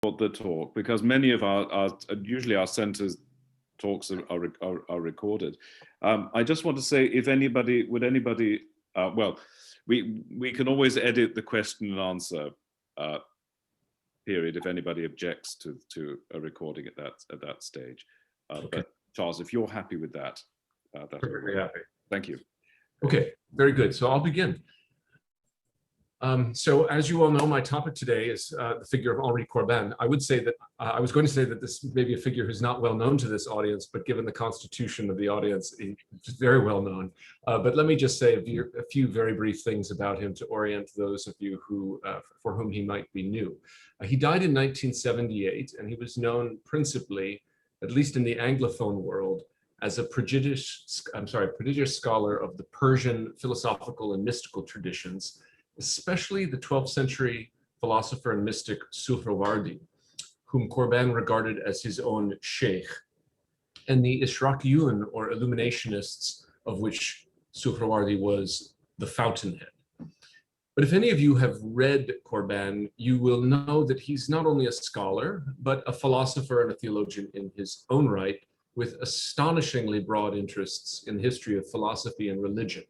the talk, because many of our usually our centers talks are recorded. I just want to say, if anybody would well, we can always edit the question and answer period if anybody objects to a recording at that stage. Okay. But Charles, if you're happy with that, that's perfectly happy. Thank you. Okay, very good. So I'll begin. So as you all know, my topic today is the figure of Henri Corban. I would say that I was going to say that this may be a figure who's not well known to this audience, but given the constitution of the audience, he's very well known. But let me just say a few very brief things about him to orient those of you who, for whom he might be new. He died in 1978, and he was known principally, at least in the Anglophone world, as a prodigious scholar of the Persian philosophical and mystical traditions, especially the 12th century philosopher and mystic Suhrawardi, whom Corban regarded as his own sheikh, and the Ishraqiyun, or illuminationists, of which Suhrawardi was the fountainhead. But if any of you have read Corban, you will know that he's not only a scholar, but a philosopher and a theologian in his own right, with astonishingly broad interests in the history of philosophy and religion.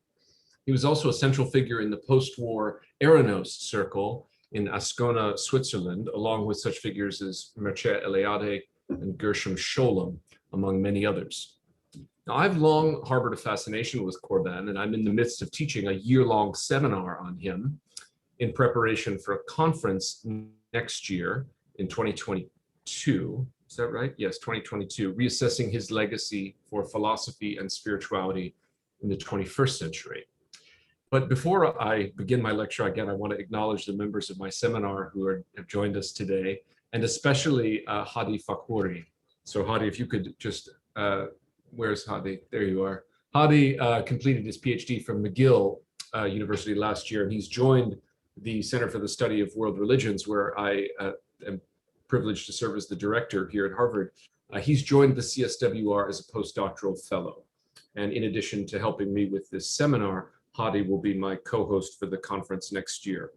He was also a central figure in the post-war Eranos circle in Ascona, Switzerland, along with such figures as Mircea Eliade and Gershom Scholem, among many others. Now, I've long harbored a fascination with Corban, and I'm in the midst of teaching a year-long seminar on him in preparation for a conference next year in 2022. Is that right? Yes, 2022, reassessing his legacy for philosophy and spirituality in the 21st century. But before I begin my lecture, again, I want to acknowledge the members of my seminar who have joined us today, and especially Hadi Fakouri. So Hadi, if you could just, where's Hadi? There you are. Hadi completed his PhD from McGill University last year, and he's joined the Center for the Study of World Religions, where I am privileged to serve as the director here at Harvard. He's joined the CSWR as a postdoctoral fellow. And in addition to helping me with this seminar, Hadi will be my co-host for the conference next year.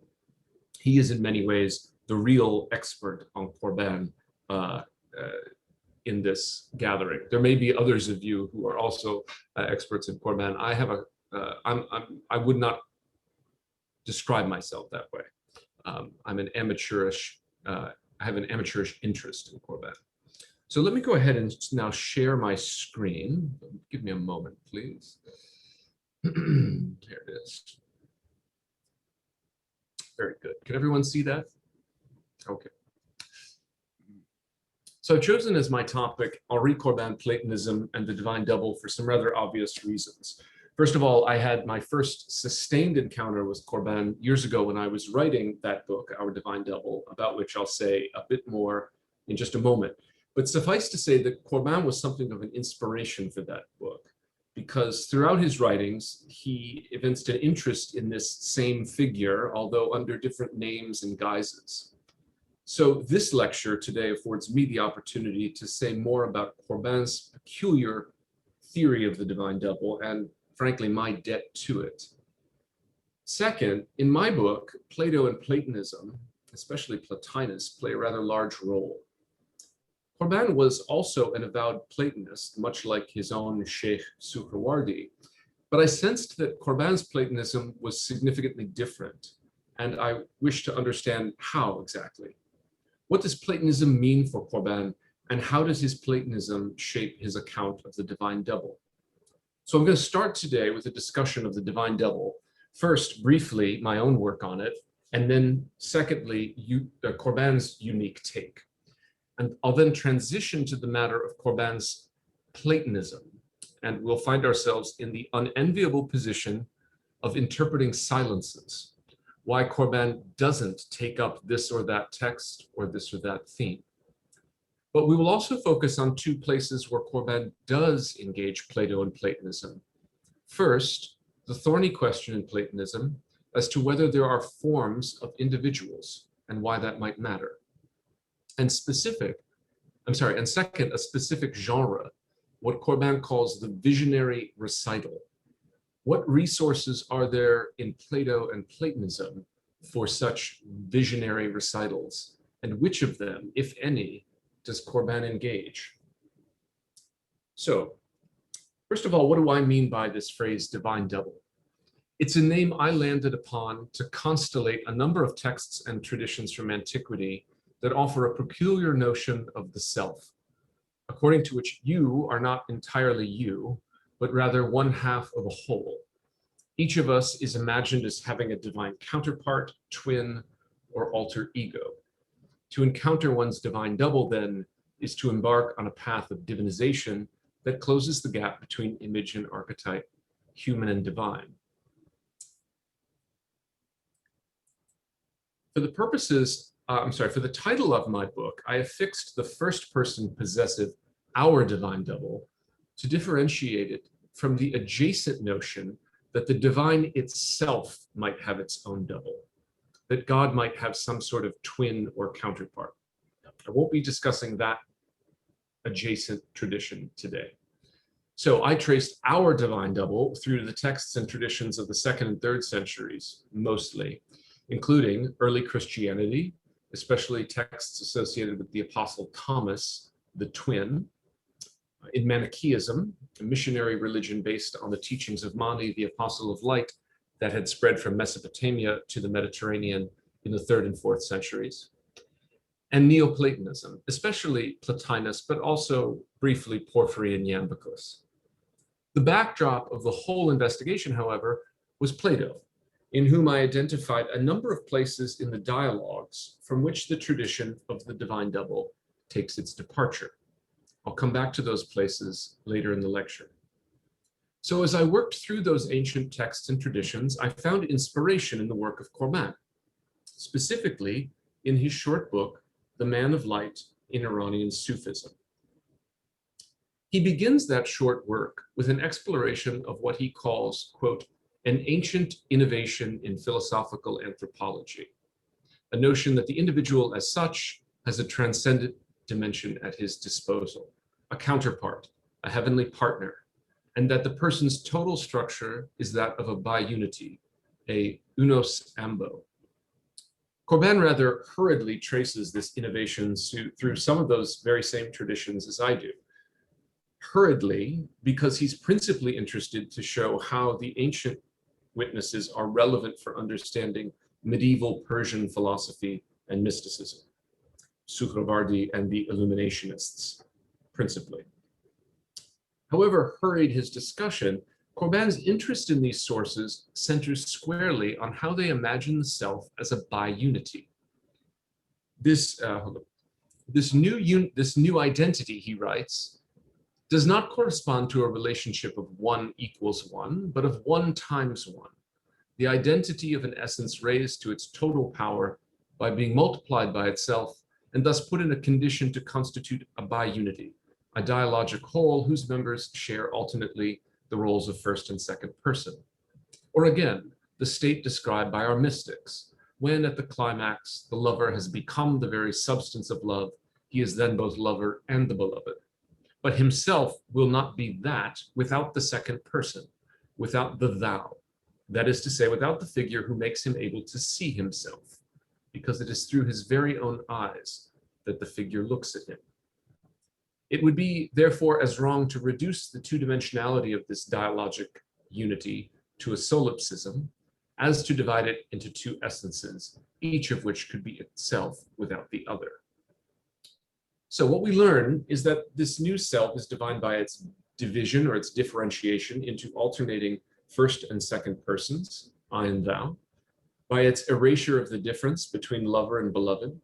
He is in many ways the real expert on Corban in this gathering. There may be others of you who are also experts in Corban. I would not describe myself that way. I'm an amateurish, I have an amateurish interest in Corban. So let me go ahead and now share my screen. Give me a moment, please. Here it is. Very good. Can everyone see that? Okay. So I've chosen as my topic Henri Corban, Platonism, and the Divine Double for some rather obvious reasons. First of all, I had my first sustained encounter with Corban years ago when I was writing that book, Our Divine Double, about which I'll say a bit more in just a moment. But suffice to say that Corban was something of an inspiration for that book, because throughout his writings, he evinced an interest in this same figure, although under different names and guises. So this lecture today affords me the opportunity to say more about Corban's peculiar theory of the divine double and, frankly, my debt to it. Second, in my book, Plato and Platonism, especially Plotinus, play a rather large role. Corban was also an avowed Platonist, much like his own Sheikh Suhrawardi, but I sensed that Corban's Platonism was significantly different, and I wish to understand how exactly. What does Platonism mean for Corban, and how does his Platonism shape his account of the divine double? So I'm going to start today with a discussion of the divine double. First, briefly, my own work on it, and then secondly, Corban's unique take. And I'll then transition to the matter of Corban's Platonism, and we'll find ourselves in the unenviable position of interpreting silences, why Corban doesn't take up this or that text or this or that theme. But we will also focus on two places where Corban does engage Plato and Platonism. First, the thorny question in Platonism as to whether there are forms of individuals and why that might matter. And second, a specific genre, what Corban calls the visionary recital. What resources are there in Plato and Platonism for such visionary recitals? And which of them, if any, does Corban engage? So, first of all, what do I mean by this phrase divine double? It's a name I landed upon to constellate a number of texts and traditions from antiquity that offer a peculiar notion of the self, according to which you are not entirely you, but rather one half of a whole. Each of us is imagined as having a divine counterpart, twin, or alter ego. To encounter one's divine double, then, is to embark on a path of divinization that closes the gap between image and archetype, human and divine. For the purposes, for the title of my book, I affixed the first person possessive, our divine double, to differentiate it from the adjacent notion that the divine itself might have its own double, that God might have some sort of twin or counterpart. I won't be discussing that adjacent tradition today. So I traced our divine double through the texts and traditions of the 2nd and 3rd centuries, mostly, including early Christianity, especially texts associated with the Apostle Thomas, the twin. In Manichaeism, a missionary religion based on the teachings of Mani, the Apostle of Light, that had spread from Mesopotamia to the Mediterranean in the 3rd and 4th centuries. And Neoplatonism, especially Plotinus, but also briefly Porphyry and Iamblichus. The backdrop of the whole investigation, however, was Plato, in whom I identified a number of places in the dialogues from which the tradition of the divine double takes its departure. I'll come back to those places later in the lecture. So as I worked through those ancient texts and traditions, I found inspiration in the work of Corban, specifically in his short book, The Man of Light in Iranian Sufism. He begins that short work with an exploration of what he calls, quote, an ancient innovation in philosophical anthropology, a notion that the individual as such has a transcendent dimension at his disposal, a counterpart, a heavenly partner, and that the person's total structure is that of a biunity, a unos ambo. Corban rather hurriedly traces this innovation through some of those very same traditions as I do. Hurriedly, because he's principally interested to show how the ancient witnesses are relevant for understanding medieval Persian philosophy and mysticism, Suhrawardi and the Illuminationists, principally. However hurried his discussion, Corban's interest in these sources centers squarely on how they imagine the self as a biunity. This new identity, he writes, does not correspond to a relationship of 1 equals 1, but of 1 times 1, the identity of an essence raised to its total power by being multiplied by itself, and thus put in a condition to constitute a biunity, a dialogic whole whose members share alternately the roles of first and second person. Or again, the state described by our mystics, when at the climax, the lover has become the very substance of love, he is then both lover and the beloved. But himself will not be that without the second person, without the thou. That is to say, without the figure who makes him able to see himself, because it is through his very own eyes that the figure looks at him. It would be, therefore, as wrong to reduce the two-dimensionality of this dialogic unity to a solipsism as to divide it into 2 essences, each of which could be itself without the other. So what we learn is that this new self is defined by its division or its differentiation into alternating first and second persons, I and thou, by its erasure of the difference between lover and beloved,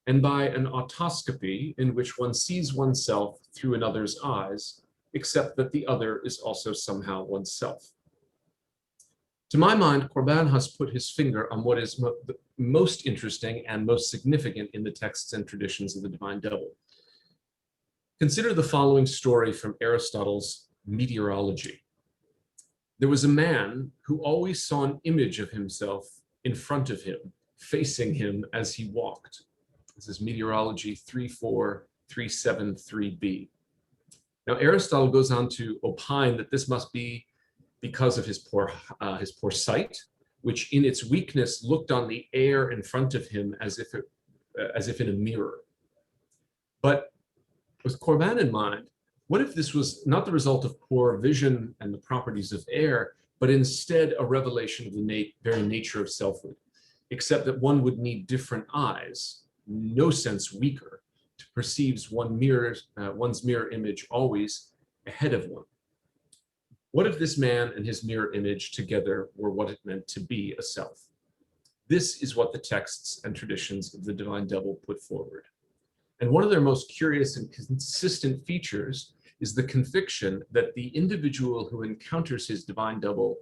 and by an autoscopy in which one sees oneself through another's eyes, except that the other is also somehow oneself. To my mind, Corban has put his finger on what is most interesting and most significant in the texts and traditions of the divine double. Consider the following story from Aristotle's Meteorology. There was a man who always saw an image of himself in front of him, facing him as he walked. This is Meteorology 34373b. Now, Aristotle goes on to opine that this must be because of his poor sight, which in its weakness looked on the air in front of him as if it as if in a mirror. But with Corban in mind, what if this was not the result of poor vision and the properties of air, but instead a revelation of the very nature of selfhood, except that one would need different eyes, no sense weaker, to perceive one's mirror image always ahead of one? What if this man and his mirror image together were what it meant to be a self? This is what the texts and traditions of the divine double put forward. And one of their most curious and consistent features is the conviction that the individual who encounters his divine double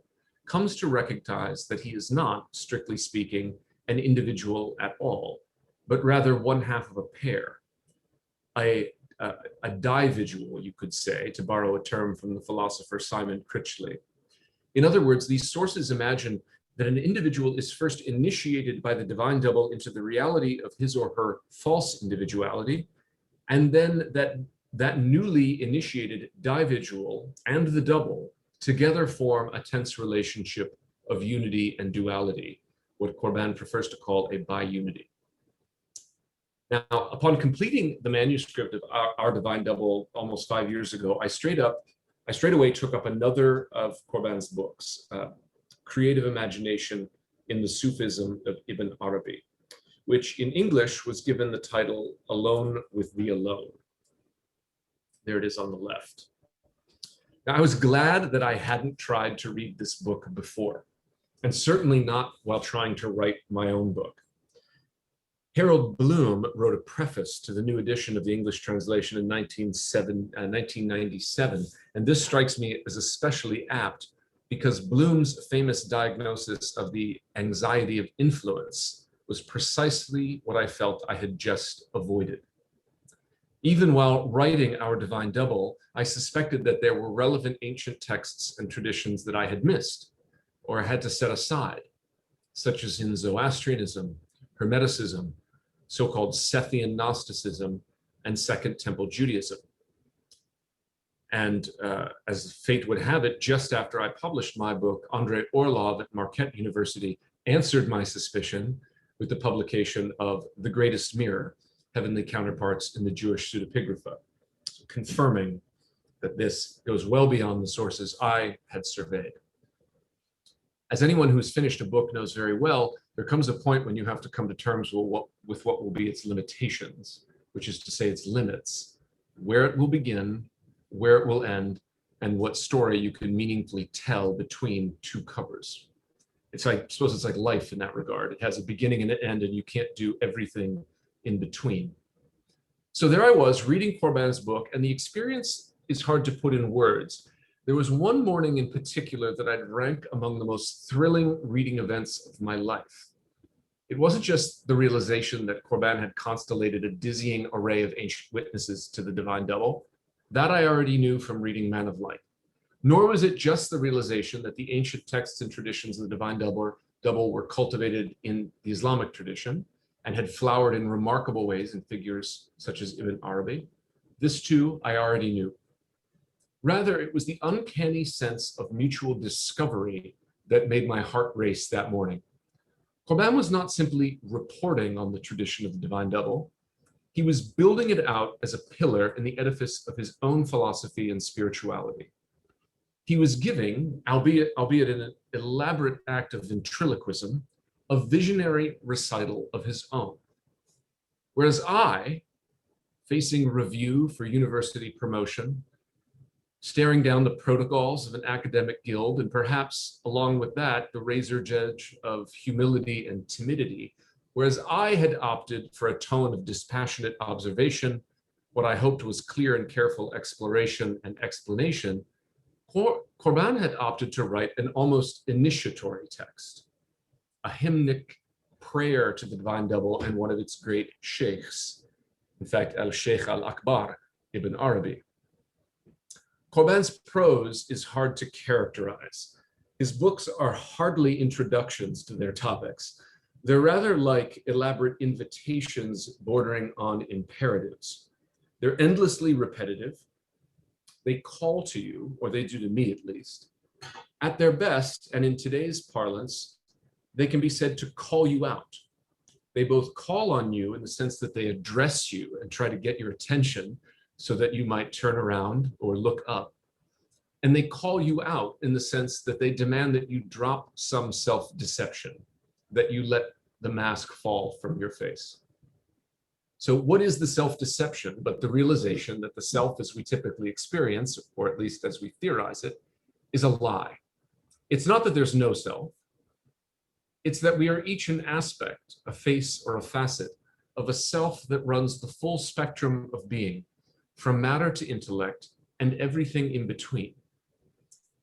comes to recognize that he is not, strictly speaking, an individual at all, but rather one half of a pair, a dividual, you could say, to borrow a term from the philosopher Simon Critchley. In other words, these sources imagine that an individual is first initiated by the divine double into the reality of his or her false individuality, and then that newly initiated dividual and the double together form a tense relationship of unity and duality, what Corban prefers to call a biunity. Now, upon completing the manuscript of our divine double almost 5 years ago, I straight away took up another of Corban's books, Creative Imagination in the Sufism of Ibn Arabi, which in English was given the title Alone with the Alone. There it is on the left. Now, I was glad that I hadn't tried to read this book before, and certainly not while trying to write my own book. Harold Bloom wrote a preface to the new edition of the English translation in 1997, and this strikes me as especially apt because Bloom's famous diagnosis of the anxiety of influence was precisely what I felt I had just avoided. Even while writing our divine double, I suspected that there were relevant ancient texts and traditions that I had missed or had to set aside, such as in Zoroastrianism, Hermeticism, so-called Sethian Gnosticism, and Second Temple Judaism. And as fate would have it, just after I published my book, Andrei Orlov at Marquette University answered my suspicion with the publication of The Greatest Mirror, Heavenly Counterparts in the Jewish Pseudepigrapha, confirming that this goes well beyond the sources I had surveyed. As anyone who's finished a book knows very well, there comes a point when you have to come to terms with what will be its limitations, which is to say its limits, where it will begin, where it will end, and what story you can meaningfully tell between two covers. I suppose it's like life in that regard. It has a beginning and an end, and you can't do everything in between. So there I was reading Corban's book, and the experience is hard to put in words. There was one morning in particular that I'd rank among the most thrilling reading events of my life. It wasn't just the realization that Corban had constellated a dizzying array of ancient witnesses to the divine double. That I already knew from reading Man of Light. Nor was it just the realization that the ancient texts and traditions of the divine double were cultivated in the Islamic tradition and had flowered in remarkable ways in figures such as Ibn Arabi. This too, I already knew. Rather, it was the uncanny sense of mutual discovery that made my heart race that morning. Corban was not simply reporting on the tradition of the divine double. He was building it out as a pillar in the edifice of his own philosophy and spirituality. He was giving, albeit in an elaborate act of ventriloquism, a visionary recital of his own. Whereas I, facing review for university promotion, staring down the protocols of an academic guild, and perhaps along with that, the razor's edge of humility and timidity, whereas I had opted for a tone of dispassionate observation, what I hoped was clear and careful exploration and explanation, Corban had opted to write an almost initiatory text, a hymnic prayer to the divine double and one of its great sheikhs, in fact, al-Sheikh al-Akbar, Ibn Arabi. Corban's prose is hard to characterize. His books are hardly introductions to their topics. They're rather like elaborate invitations bordering on imperatives. They're endlessly repetitive. They call to you, or they do to me at least. At their best, and in today's parlance, they can be said to call you out. They both call on you in the sense that they address you and try to get your attention so that you might turn around or look up. And they call you out in the sense that they demand that you drop some self-deception, that you let the mask fall from your face. So what is the self-deception but the realization that the self as we typically experience, or at least as we theorize it, is a lie? It's not that there's no self. It's that we are each an aspect, a face or a facet of a self that runs the full spectrum of being, from matter to intellect and everything in between.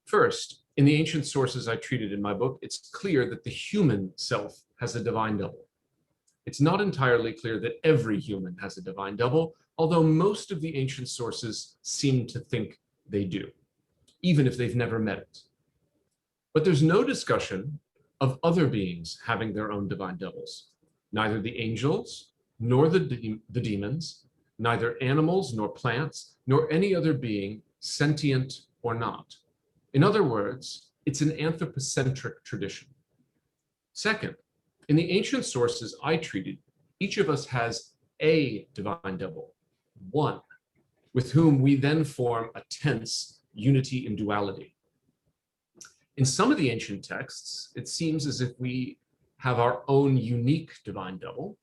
First, in the ancient sources I treated in my book, it's clear that the human self has a divine double. It's not entirely clear that every human has a divine double, although most of the ancient sources seem to think they do, even if they've never met it. But there's no discussion of other beings having their own divine doubles, neither the angels, nor the demons, neither animals nor plants, nor any other being, sentient or not. In other words, it's an anthropocentric tradition. Second, in the ancient sources I treated, each of us has a divine double, one, with whom we then form a tense unity in duality. In some of the ancient texts, it seems as if we have our own unique divine double.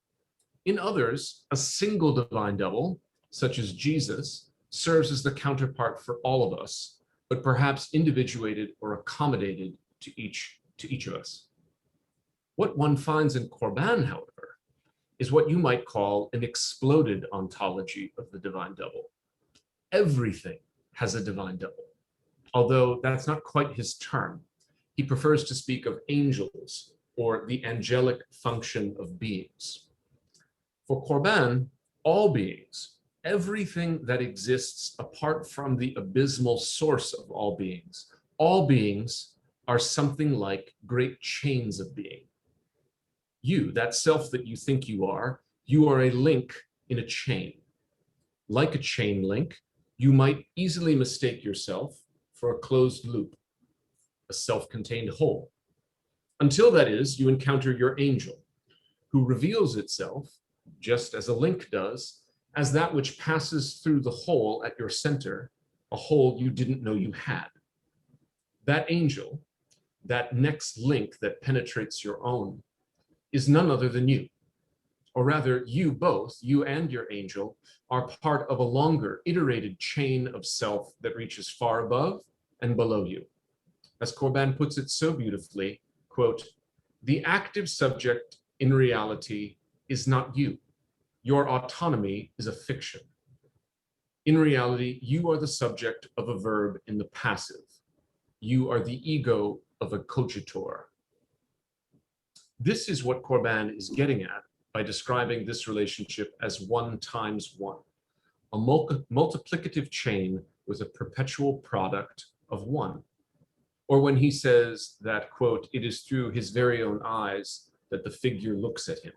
In others, a single divine double, such as Jesus, serves as the counterpart for all of us, but perhaps individuated or accommodated to each of us. What one finds in Corban, however, is what you might call an exploded ontology of the divine double. Everything has a divine double, although that's not quite his term. He prefers to speak of angels or the angelic function of beings. For Corban, all beings, everything that exists apart from the abysmal source of all beings are something like great chains of being. You, that self that you think you are a link in a chain. Like a chain link, you might easily mistake yourself for a closed loop, a self-contained whole. Until, that is, you encounter your angel, who reveals itself, just as a link does, as that which passes through the hole at your center, a hole you didn't know you had. That angel, that next link that penetrates your own, is none other than you. Or rather, you both, you and your angel, are part of a longer, iterated chain of self that reaches far above and below you. As Corban puts it so beautifully, quote, "The active subject in reality is not you. Your autonomy is a fiction. In reality, you are the subject of a verb in the passive. You are the ego of a cogitor." This is what Corban is getting at by describing this relationship as 1 times 1, a multiplicative chain with a perpetual product of 1. Or when he says that, quote, "It is through his very own eyes that the figure looks at him."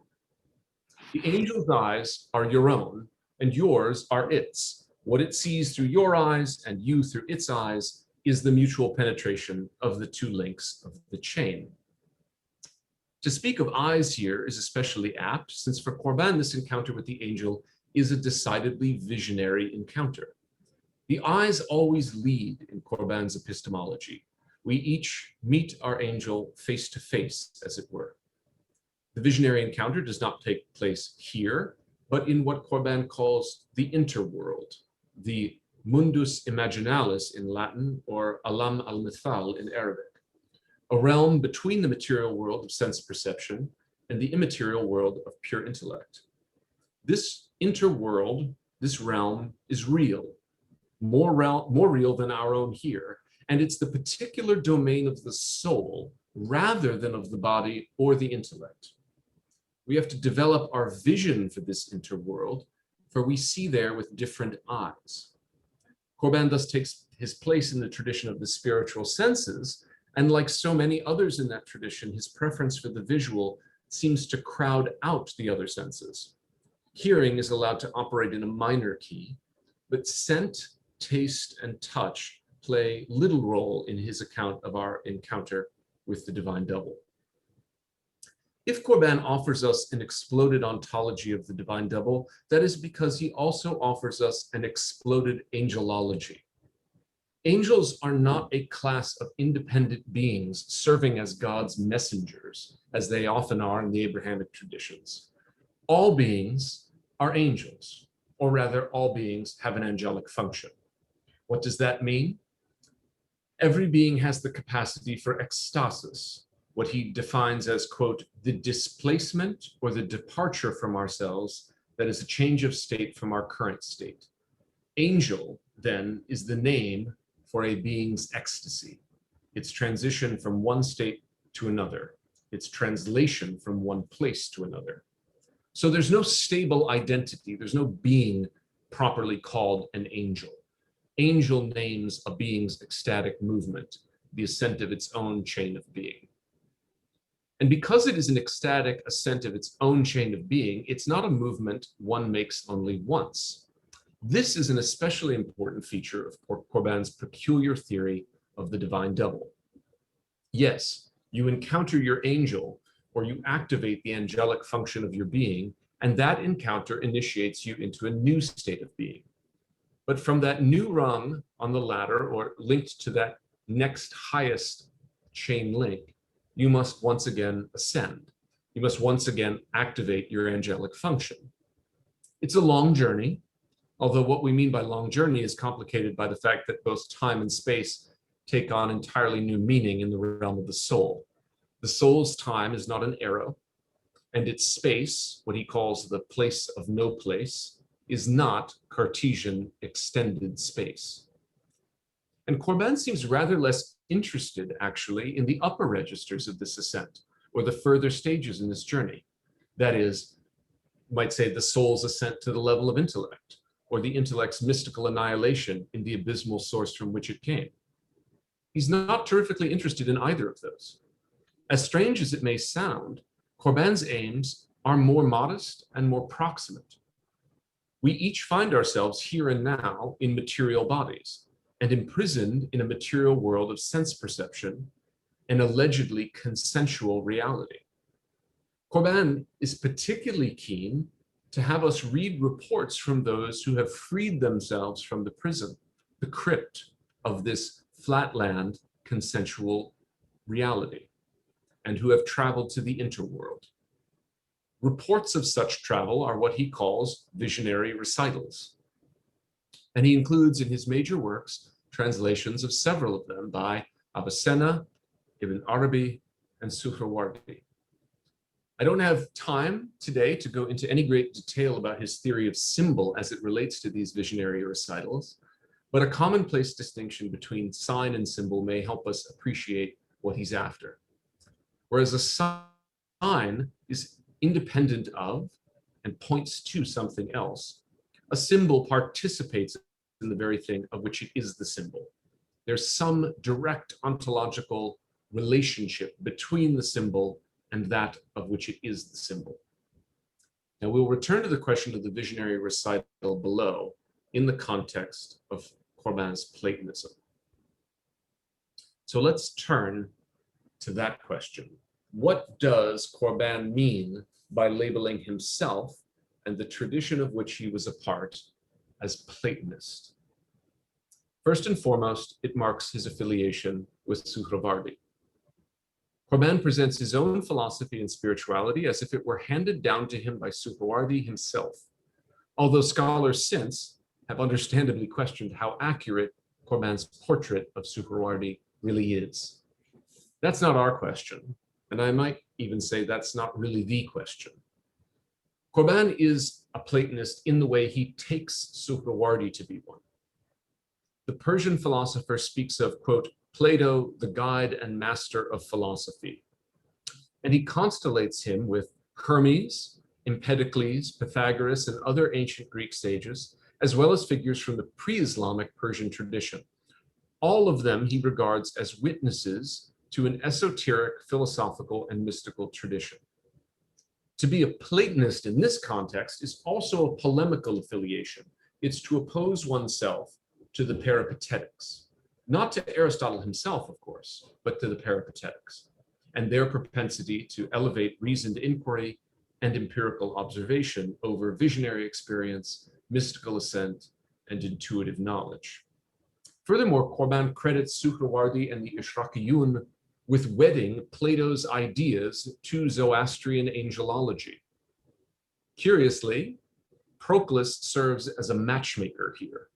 The angel's eyes are your own, and yours are its. What it sees through your eyes and you through its eyes is the mutual penetration of the 2 links of the chain. To speak of eyes here is especially apt, since for Corban, this encounter with the angel is a decidedly visionary encounter. The eyes always lead in Corban's epistemology. We each meet our angel face to face, as it were. The visionary encounter does not take place here, but in what Corban calls the interworld, the mundus imaginalis in Latin, or alam al-mithal in Arabic, a realm between the material world of sense perception and the immaterial world of pure intellect. This interworld, this realm, is real, more real than our own here, and it's the particular domain of the soul rather than of the body or the intellect. We have to develop our vision for this interworld, for we see there with different eyes. Corban thus takes his place in the tradition of the spiritual senses, and like so many others in that tradition, his preference for the visual seems to crowd out the other senses. Hearing is allowed to operate in a minor key, but scent, taste, and touch play little role in his account of our encounter with the divine double. If Corban offers us an exploded ontology of the divine double, that is because he also offers us an exploded angelology. Angels are not a class of independent beings serving as God's messengers, as they often are in the Abrahamic traditions. All beings are angels, or rather, all beings have an angelic function. What does that mean? Every being has the capacity for ecstasis, what he defines as, quote, the displacement or the departure from ourselves that is a change of state from our current state. Angel, then, is the name for a being's ecstasy, its transition from one state to another, its translation from one place to another. So there's no stable identity, there's no being properly called an angel. Angel names a being's ecstatic movement, the ascent of its own chain of being. And because it is an ecstatic ascent of its own chain of being, it's not a movement one makes only once. This is an especially important feature of Corban's peculiar theory of the divine double. Yes, you encounter your angel, or you activate the angelic function of your being, and that encounter initiates you into a new state of being. But from that new rung on the ladder, or linked to that next highest chain link, you must once again ascend. You must once again activate your angelic function. It's a long journey, although what we mean by long journey is complicated by the fact that both time and space take on entirely new meaning in the realm of the soul. The soul's time is not an arrow, and its space, what he calls the place of no place, is not Cartesian extended space. And Corban seems rather less interested, actually, in the upper registers of this ascent, or the further stages in this journey. That is, you might say, the soul's ascent to the level of intellect, or the intellect's mystical annihilation in the abysmal source from which it came. He's not terrifically interested in either of those. As strange as it may sound, Corban's aims are more modest and more proximate. We each find ourselves here and now in material bodies and imprisoned in a material world of sense perception and allegedly consensual reality. Corban is particularly keen to have us read reports from those who have freed themselves from the prison, the crypt of this flatland consensual reality, and who have traveled to the interworld. Reports of such travel are what he calls visionary recitals. And he includes in his major works translations of several of them by Avicenna, Ibn Arabi, and Suhrawardi. I don't have time today to go into any great detail about his theory of symbol as it relates to these visionary recitals, but a commonplace distinction between sign and symbol may help us appreciate what he's after. Whereas a sign is independent of and points to something else, a symbol participates in the very thing of which it is the symbol. There's some direct ontological relationship between the symbol and that of which it is the symbol. Now we'll return to the question of the visionary recital below in the context of Corban's Platonism. So let's turn to that question. What does Corban mean by labeling himself and the tradition of which he was a part as Platonist? First and foremost, it marks his affiliation with Suhrawardi. Corban presents his own philosophy and spirituality as if it were handed down to him by Suhrawardi himself, although scholars since have understandably questioned how accurate Corban's portrait of Suhrawardi really is. That's not our question, and I might even say that's not really the question. Corban is a Platonist in the way he takes Suhrawardi to be one. The Persian philosopher speaks of, quote, Plato, the guide and master of philosophy. And he constellates him with Hermes, Empedocles, Pythagoras, and other ancient Greek sages, as well as figures from the pre-Islamic Persian tradition. All of them he regards as witnesses to an esoteric, philosophical, and mystical tradition. To be a Platonist in this context is also a polemical affiliation. It's to oppose oneself to the Peripatetics. Not to Aristotle himself, of course, but to the Peripatetics. and their propensity to elevate reasoned inquiry and empirical observation over visionary experience, mystical assent, and intuitive knowledge. Furthermore, Corban credits Suhrawardi and the Ishraqiyun with wedding Plato's ideas to Zoroastrian angelology. Curiously, Proclus serves as a matchmaker here,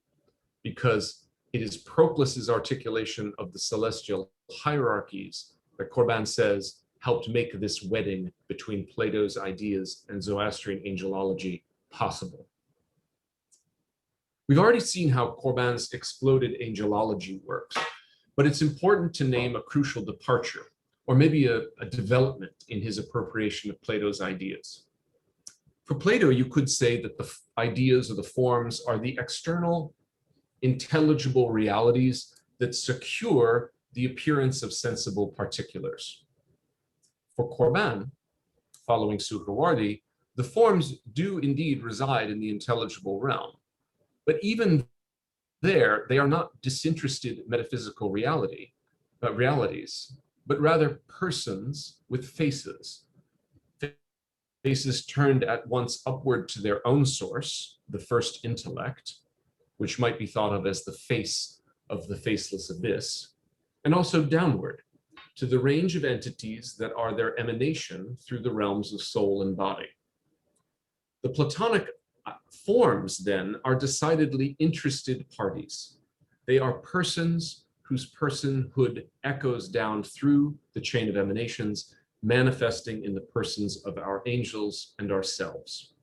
because it is Proclus's articulation of the celestial hierarchies that Corban says helped make this wedding between Plato's ideas and Zoroastrian angelology possible. We've already seen how Corban's exploded angelology works, but it's important to name a crucial departure, or maybe a development in his appropriation of Plato's ideas. For Plato, you could say that the ideas or the forms are the external, intelligible realities that secure the appearance of sensible particulars. For Corban, following Suhrawardi, the forms do indeed reside in the intelligible realm, but even there, they are not disinterested metaphysical realities, but rather persons with faces. Faces turned at once upward to their own source, the first intellect, which might be thought of as the face of the faceless abyss, and also downward to the range of entities that are their emanation through the realms of soul and body. The Platonic forms, then, are decidedly interested parties. They are persons whose personhood echoes down through the chain of emanations, manifesting in the persons of our angels and ourselves.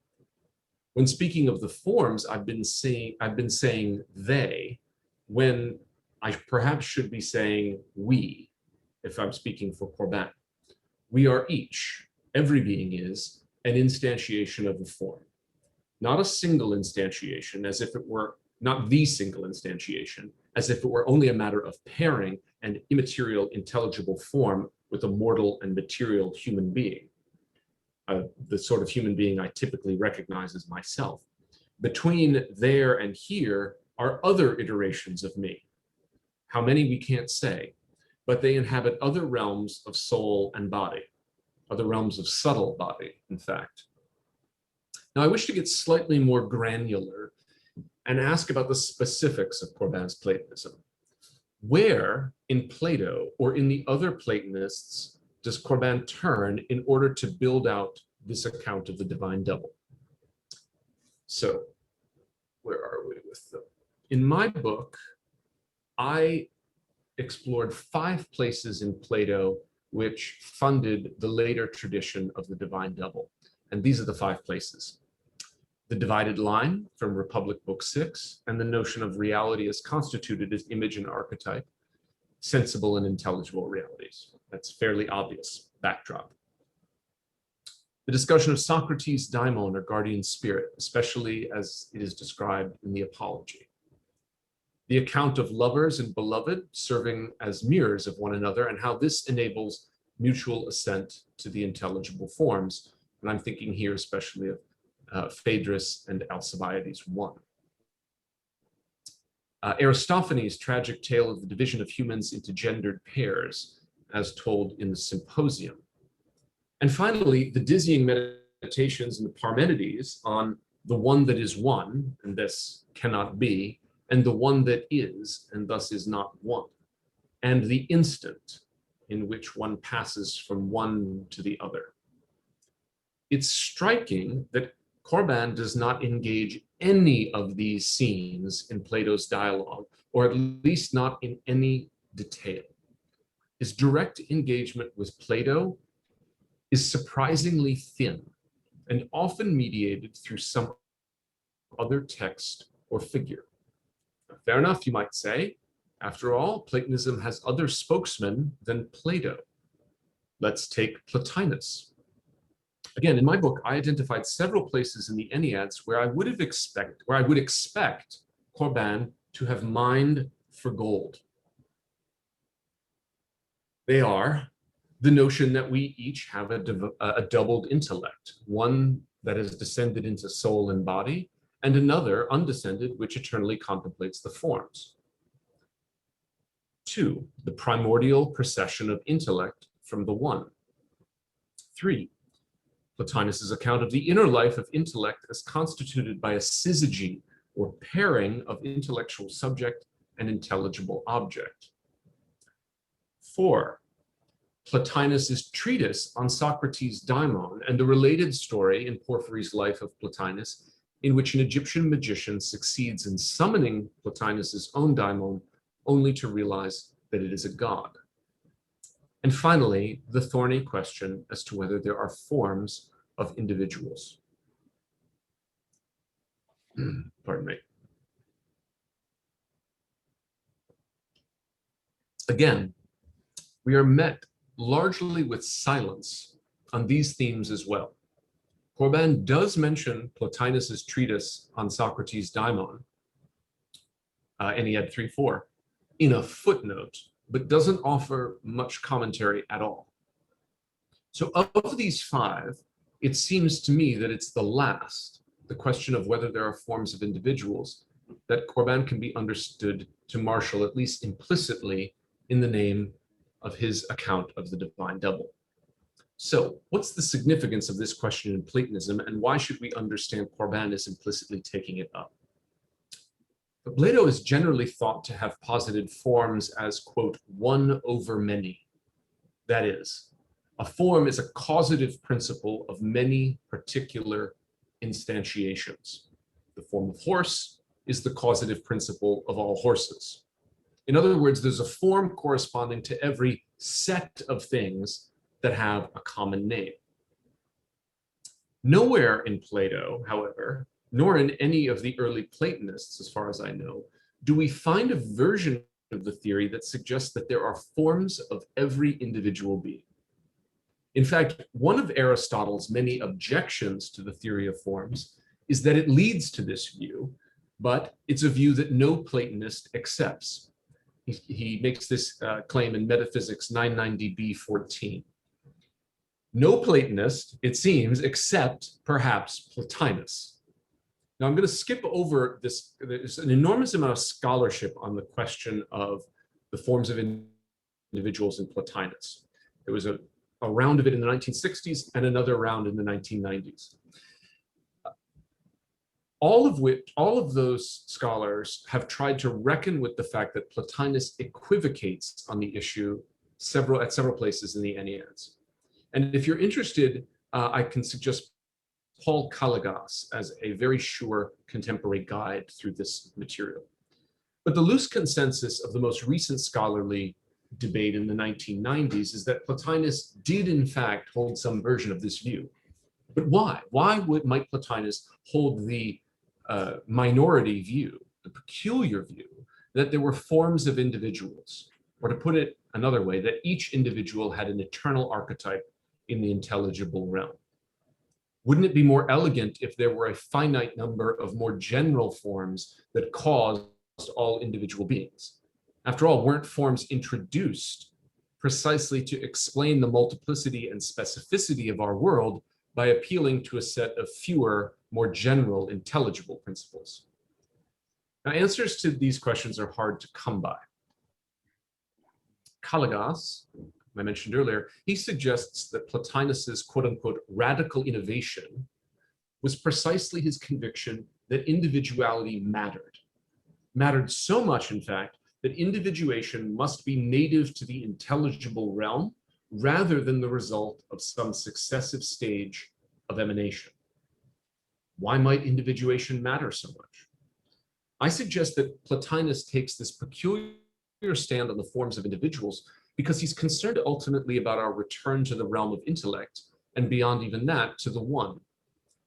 When speaking of the forms, I've been saying they, when I perhaps should be saying we, if I'm speaking for Corban. We are each, every being is, an instantiation of the form. Not a single instantiation, as if it were, not the single instantiation, as if it were only a matter of pairing an immaterial intelligible form with a mortal and material human being, the sort of human being I typically recognize as myself. Between there and here are other iterations of me. How many we can't say, but they inhabit other realms of soul and body, other realms of subtle body, in fact. Now, I wish to get slightly more granular and ask about the specifics of Corban's Platonism. Where in Plato or in the other Platonists does Corban turn in order to build out this account of the divine double? So, where are we with them? In my book, I explored 5 places in Plato which funded the later tradition of the divine double. And these are the 5 places. The divided line from Republic Book 6, and the notion of reality as constituted as image and archetype, sensible and intelligible realities. That's fairly obvious backdrop. The discussion of Socrates' daimon, or guardian spirit, especially as it is described in the Apology. The account of lovers and beloved serving as mirrors of one another, and how this enables mutual assent to the intelligible forms. And I'm thinking here especially of Phaedrus and Alcibiades I. Aristophanes' tragic tale of the division of humans into gendered pairs, as told in the Symposium. And finally, the dizzying meditations in the Parmenides on the one that is one, and this cannot be, and the one that is, and thus is not one, and the instant in which one passes from one to the other. It's striking that Corban does not engage any of these scenes in Plato's dialogue, or at least not in any detail. His direct engagement with Plato is surprisingly thin and often mediated through some other text or figure. Fair enough, you might say. After all, Platonism has other spokesmen than Plato. Let's take Plotinus. Again, in my book, I identified several places in the Enneads where I would expect Corban to have mined for gold. They are the notion that we each have a doubled intellect, one that has descended into soul and body, and another undescended, which eternally contemplates the forms. 2, the primordial procession of intellect from the one. 3. Plotinus's account of the inner life of intellect as constituted by a syzygy, or pairing of intellectual subject and intelligible object. 4. Plotinus's treatise on Socrates' daimon and the related story in Porphyry's Life of Plotinus, in which an Egyptian magician succeeds in summoning Plotinus's own daimon only to realize that it is a god. And finally, the thorny question as to whether there are forms of individuals. Pardon me. Again, we are met largely with silence on these themes as well. Corban does mention Plotinus's treatise on Socrates' daimon, Ennead 3:4, in a footnote, but doesn't offer much commentary at all. So of these 5, it seems to me that it's the last, the question of whether there are forms of individuals, that Corban can be understood to marshal, at least implicitly, in the name of his account of the divine double. So what's the significance of this question in Platonism, and why should we understand Corban as implicitly taking it up? But Plato is generally thought to have posited forms as, quote, one over many. That is, a form is a causative principle of many particular instantiations. The form of horse is the causative principle of all horses. In other words, there's a form corresponding to every set of things that have a common name. Nowhere in Plato, however, nor in any of the early Platonists, as far as I know, do we find a version of the theory that suggests that there are forms of every individual being. In fact, one of Aristotle's many objections to the theory of forms is that it leads to this view, but it's a view that no Platonist accepts. He makes this claim in Metaphysics 990b14. No Platonist, it seems, except perhaps Plotinus. Now I'm going to skip over this. There's an enormous amount of scholarship on the question of the forms of individuals in Plotinus. There was a round of it in the 1960s and another round in the 1990s. All of those scholars have tried to reckon with the fact that Plotinus equivocates on the issue at several places in the Enneads. And if you're interested, I can suggest Paul Kalagas as a very sure contemporary guide through this material. But the loose consensus of the most recent scholarly debate in the 1990s is that Plotinus did in fact hold some version of this view. But why? Why might Plotinus hold the minority view, the peculiar view, that there were forms of individuals? Or to put it another way, that each individual had an eternal archetype in the intelligible realm. Wouldn't it be more elegant if there were a finite number of more general forms that caused all individual beings? After all, weren't forms introduced precisely to explain the multiplicity and specificity of our world by appealing to a set of fewer, more general, intelligible principles? Now, answers to these questions are hard to come by. Kalagas, I mentioned earlier, he suggests that Plotinus's quote-unquote radical innovation was precisely his conviction that individuality mattered so much, in fact, that individuation must be native to the intelligible realm rather than the result of some successive stage of emanation. Why might individuation matter so much? I suggest that Plotinus takes this peculiar stand on the forms of individuals because he's concerned ultimately about our return to the realm of intellect, and beyond even that, to the one.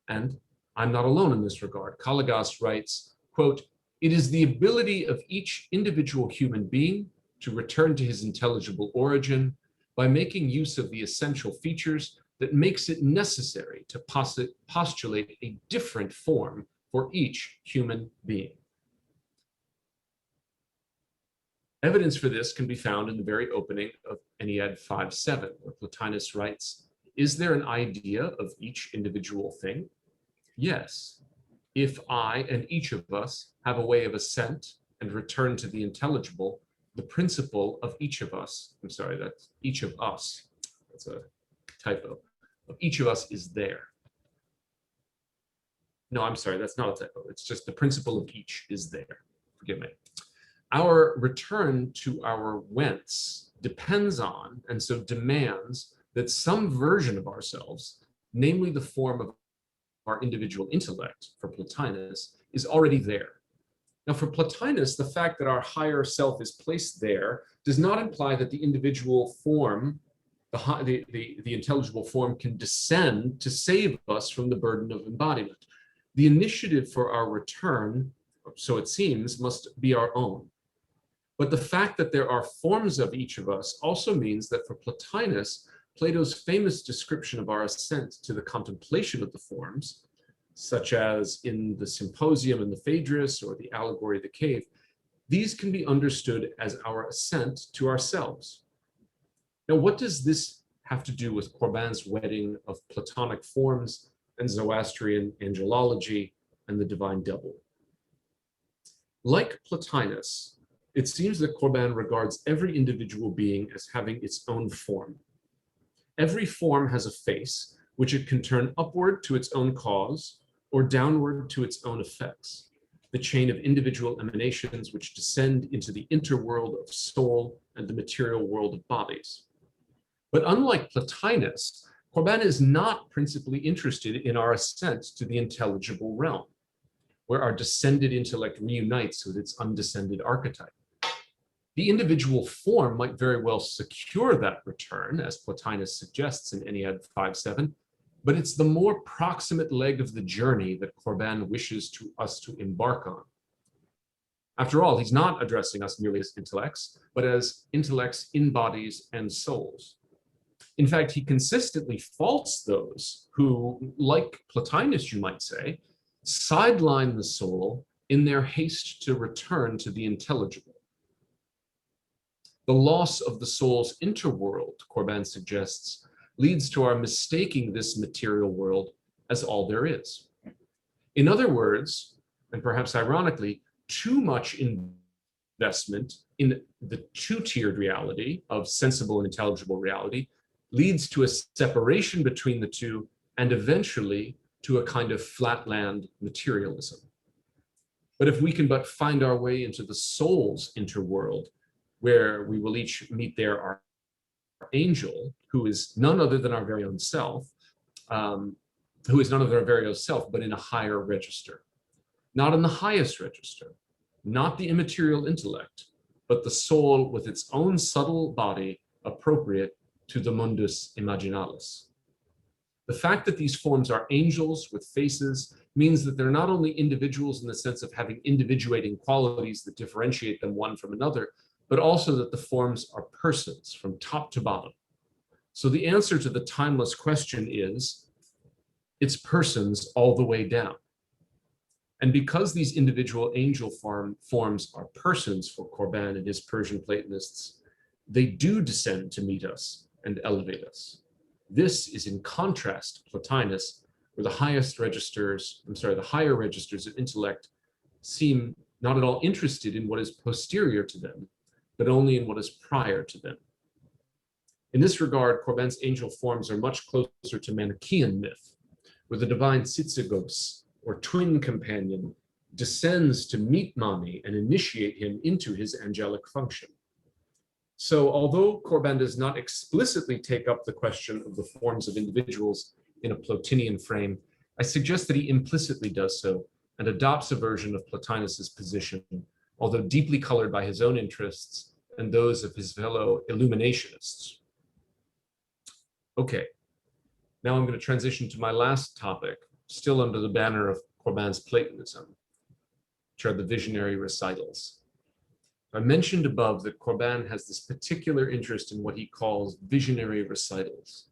And I'm not alone in this regard. Kalagas writes, quote, "It is the ability of each individual human being to return to his intelligible origin by making use of the essential features that makes it necessary to postulate a different form for each human being." Evidence for this can be found in the very opening of Ennead 5:7, where Plotinus writes, "Is there an idea of each individual thing? Yes. If I and each of us have a way of ascent and return to the intelligible, the principle of each of us, that's each of us, that's a typo, of each of us is there. No, I'm sorry, that's not a typo. It's just the principle of each is there. Forgive me. Our return to our whence depends on, and so demands, that some version of ourselves, namely the form of our individual intellect, for Plotinus, is already there. Now, for Plotinus, the fact that our higher self is placed there does not imply that the individual form, the intelligible form, can descend to save us from the burden of embodiment. The initiative for our return, so it seems, must be our own. But the fact that there are forms of each of us also means that for Plotinus, Plato's famous description of our ascent to the contemplation of the forms, such as in the Symposium and the Phaedrus or the Allegory of the Cave, these can be understood as our ascent to ourselves. Now, what does this have to do with Corban's wedding of Platonic forms and Zoroastrian angelology and the divine double? Like Plotinus, it seems that Corban regards every individual being as having its own form. Every form has a face, which it can turn upward to its own cause or downward to its own effects, the chain of individual emanations which descend into the interworld of soul and the material world of bodies. But unlike Plotinus, Corban is not principally interested in our ascent to the intelligible realm, where our descended intellect reunites with its undescended archetype. The individual form might very well secure that return, as Plotinus suggests in Ennead 5:7, but it's the more proximate leg of the journey that Corban wishes us to embark on. After all, he's not addressing us merely as intellects, but as intellects in bodies and souls. In fact, he consistently faults those who, like Plotinus, you might say, sideline the soul in their haste to return to the intelligible. The loss of the soul's interworld, Corban suggests, leads to our mistaking this material world as all there is. In other words, and perhaps ironically, too much investment in the two-tiered reality of sensible and intelligible reality leads to a separation between the two and eventually to a kind of flatland materialism. But if we can but find our way into the soul's interworld, where we will each meet there our angel, who is none other than our very own self, but in a higher register. Not in the highest register, not the immaterial intellect, but the soul with its own subtle body appropriate to the mundus imaginalis. The fact that these forms are angels with faces means that they're not only individuals in the sense of having individuating qualities that differentiate them one from another, but also that the forms are persons from top to bottom. So the answer to the timeless question is, it's persons all the way down. And because these individual angel forms are persons for Corban and his Persian Platonists, they do descend to meet us and elevate us. This is in contrast to Plotinus, where the higher registers of intellect seem not at all interested in what is posterior to them, but only in what is prior to them. In this regard, Corban's angel forms are much closer to Manichaean myth, where the divine Tsitsegos, or twin companion, descends to meet Mani and initiate him into his angelic function. So although Corban does not explicitly take up the question of the forms of individuals in a Plotinian frame, I suggest that he implicitly does so and adopts a version of Plotinus's position, although deeply colored by his own interests and those of his fellow illuminationists. Okay, now I'm going to transition to my last topic, still under the banner of Corban's Platonism, which are the visionary recitals. I mentioned above that Corban has this particular interest in what he calls visionary recitals,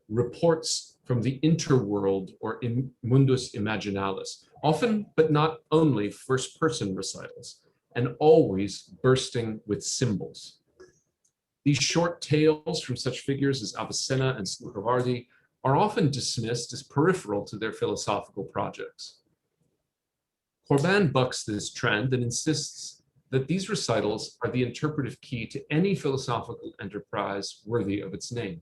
reports from the interworld or in mundus imaginalis, often but not only first-person recitals, and always bursting with symbols. These short tales from such figures as Avicenna and Sluchavardi are often dismissed as peripheral to their philosophical projects. Corban bucks this trend and insists that these recitals are the interpretive key to any philosophical enterprise worthy of its name.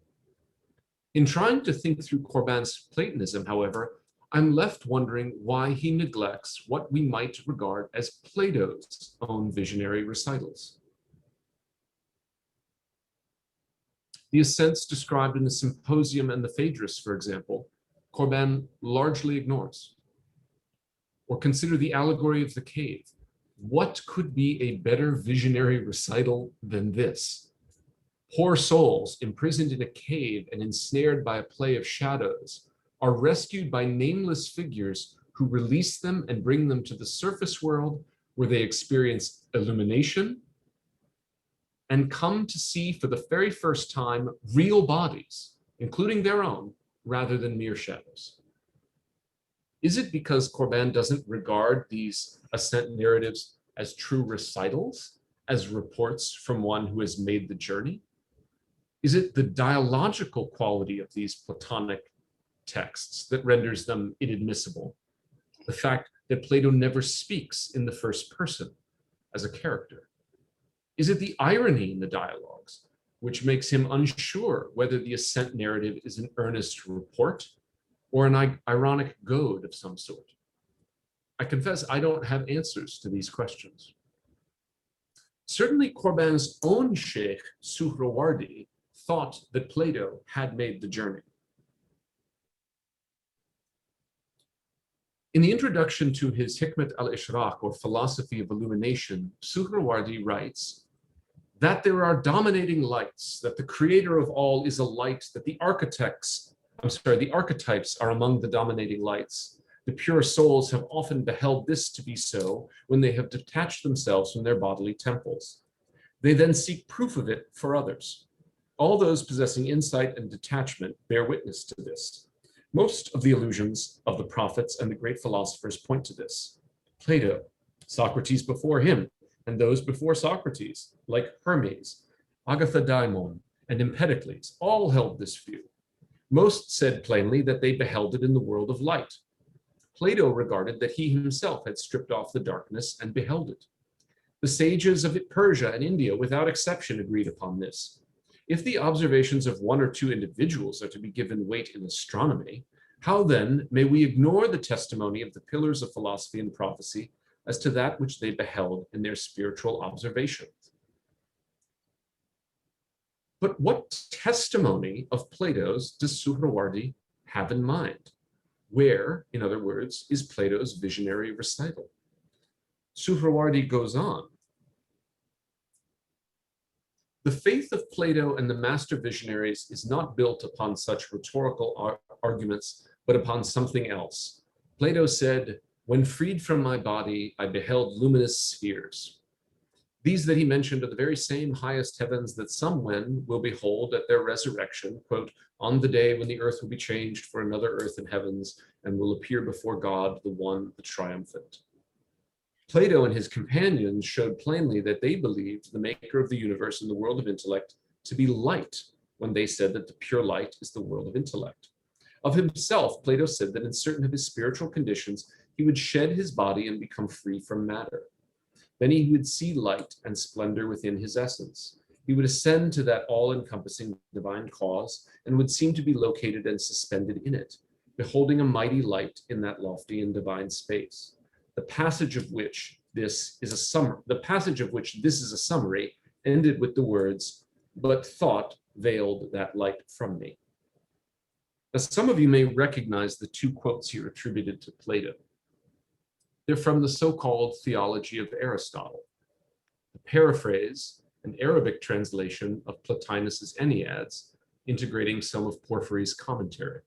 In trying to think through Corban's Platonism, however, I'm left wondering why he neglects what we might regard as Plato's own visionary recitals. The ascents described in the Symposium and the Phaedrus, for example, Corban largely ignores. Or consider the allegory of the cave. What could be a better visionary recital than this? Poor souls imprisoned in a cave and ensnared by a play of shadows are rescued by nameless figures who release them and bring them to the surface world where they experience illumination and come to see for the very first time real bodies, including their own, rather than mere shadows. Is it because Corban doesn't regard these ascent narratives as true recitals, as reports from one who has made the journey? Is it the dialogical quality of these Platonic texts that renders them inadmissible? The fact that Plato never speaks in the first person as a character? Is it the irony in the dialogues, which makes him unsure whether the ascent narrative is an earnest report or an ironic goad of some sort? I confess I don't have answers to these questions. Certainly Corban's own sheikh, Suhrawardi, thought that Plato had made the journey. In the introduction to his Hikmat al-Ishraq, or Philosophy of Illumination, Suhrawardi writes that there are dominating lights, that the creator of all is a light, that the archetypes are among the dominating lights. The pure souls have often beheld this to be so when they have detached themselves from their bodily temples. They then seek proof of it for others. All those possessing insight and detachment bear witness to this. Most of the allusions of the prophets and the great philosophers point to this. Plato, Socrates before him, and those before Socrates, like Hermes, Agathodaimon, and Empedocles, all held this view. Most said plainly that they beheld it in the world of light. Plato regarded that he himself had stripped off the darkness and beheld it. The sages of Persia and India, without exception, agreed upon this. If the observations of one or two individuals are to be given weight in astronomy, how then may we ignore the testimony of the pillars of philosophy and prophecy as to that which they beheld in their spiritual observations? But what testimony of Plato's does Suhrawardi have in mind? Where, in other words, is Plato's visionary recital? Suhrawardi goes on. The faith of Plato and the master visionaries is not built upon such rhetorical arguments, but upon something else. Plato said, "When freed from my body, I beheld luminous spheres." These that he mentioned are the very same highest heavens that some men will behold at their resurrection, quote, "on the day when the earth will be changed for another earth and heavens, and will appear before God, the one, the triumphant." Plato and his companions showed plainly that they believed the maker of the universe and the world of intellect to be light when they said that the pure light is the world of intellect. Of himself, Plato said that in certain of his spiritual conditions, he would shed his body and become free from matter. Then he would see light and splendor within his essence. He would ascend to that all-encompassing divine cause and would seem to be located and suspended in it, beholding a mighty light in that lofty and divine space. The passage of which this is a summary ended with the words, "But thought veiled that light from me." Now, some of you may recognize the two quotes here attributed to Plato. They're from the so-called Theology of Aristotle. The paraphrase, an Arabic translation of Plotinus's Enneads, integrating some of Porphyry's commentary.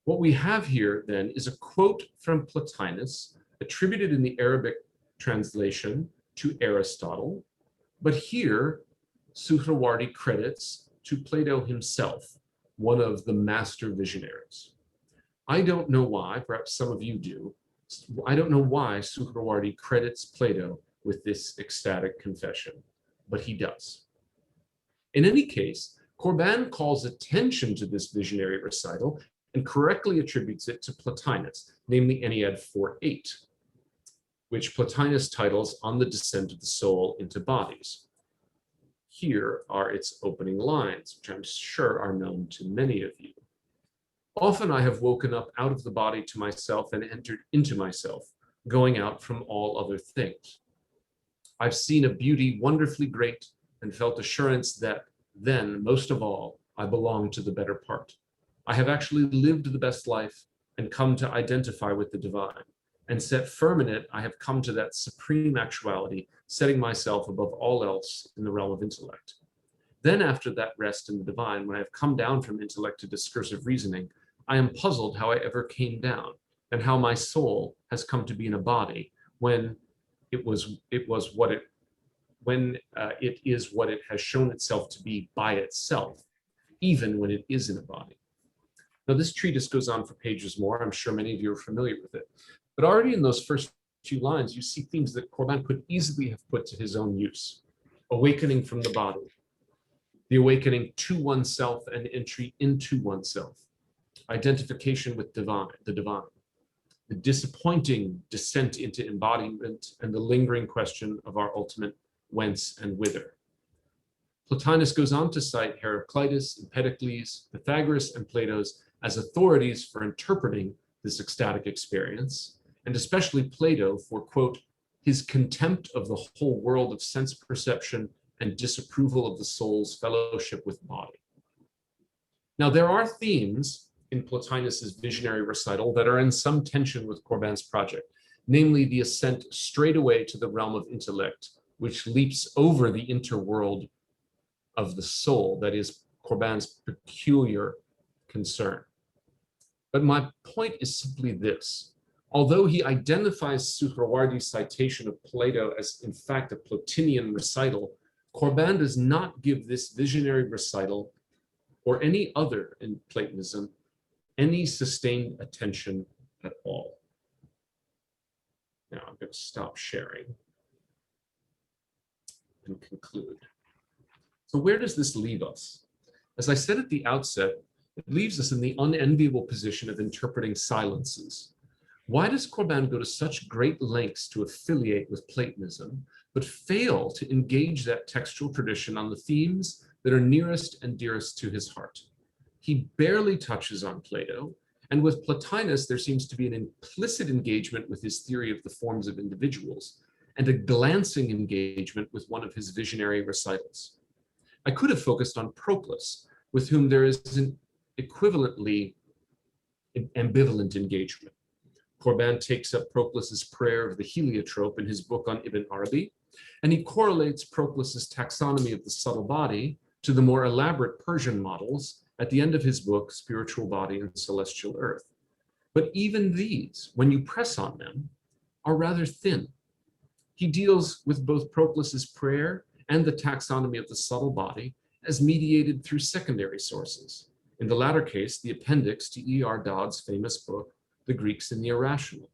What we have here then is a quote from Plotinus attributed in the Arabic translation to Aristotle, but here Suhrawardi credits to Plato himself, one of the master visionaries. I don't know why, perhaps some of you do, I don't know why Suhrawardi credits Plato with this ecstatic confession, but he does. In any case, Corban calls attention to this visionary recital and correctly attributes it to Plotinus, namely Ennead 4:8, which Plotinus titles "On the Descent of the Soul into Bodies." Here are its opening lines, which I'm sure are known to many of you. Often I have woken up out of the body to myself and entered into myself, going out from all other things. I've seen a beauty wonderfully great and felt assurance that then, most of all, I belong to the better part. I have actually lived the best life and come to identify with the divine. And set firm in it, I have come to that supreme actuality, setting myself above all else in the realm of intellect. Then after that rest in the divine, when I have come down from intellect to discursive reasoning, I am puzzled how I ever came down and how my soul has come to be in a body when it is what it has shown itself to be by itself, even when it is in a body. Now, this treatise goes on for pages more. I'm sure many of you are familiar with it. But already in those first few lines, you see themes that Corban could easily have put to his own use. Awakening from the body, the awakening to oneself and entry into oneself, identification with the divine, the disappointing descent into embodiment, and the lingering question of our ultimate whence and whither. Plotinus goes on to cite Heraclitus, Empedocles, Pythagoras, and Plato's as authorities for interpreting this ecstatic experience, and especially Plato for, quote, his contempt of the whole world of sense perception and disapproval of the soul's fellowship with body. Now, there are themes in Plotinus's visionary recital that are in some tension with Corban's project, namely the ascent straight away to the realm of intellect, which leaps over the interworld of the soul, that is Corban's peculiar concern. But my point is simply this. Although he identifies Suhrawardi's citation of Plato as in fact a Plotinian recital, Corban does not give this visionary recital or any other in Platonism any sustained attention at all. Now I'm going to stop sharing and conclude. So where does this leave us? As I said at the outset, it leaves us in the unenviable position of interpreting silences. Why does Corban go to such great lengths to affiliate with Platonism, but fail to engage that textual tradition on the themes that are nearest and dearest to his heart? He barely touches on Plato, and with Plotinus, there seems to be an implicit engagement with his theory of the forms of individuals, and a glancing engagement with one of his visionary recitals. I could have focused on Proclus, with whom there is an equivalently ambivalent engagement. Corban takes up Proclus's prayer of the Heliotrope in his book on Ibn Arabi, and he correlates Proclus's taxonomy of the subtle body to the more elaborate Persian models at the end of his book, Spiritual Body and Celestial Earth. But even these, when you press on them, are rather thin. He deals with both Proclus's prayer and the taxonomy of the subtle body as mediated through secondary sources. In the latter case, the appendix to E.R. Dodd's famous book, The Greeks and the Irrational.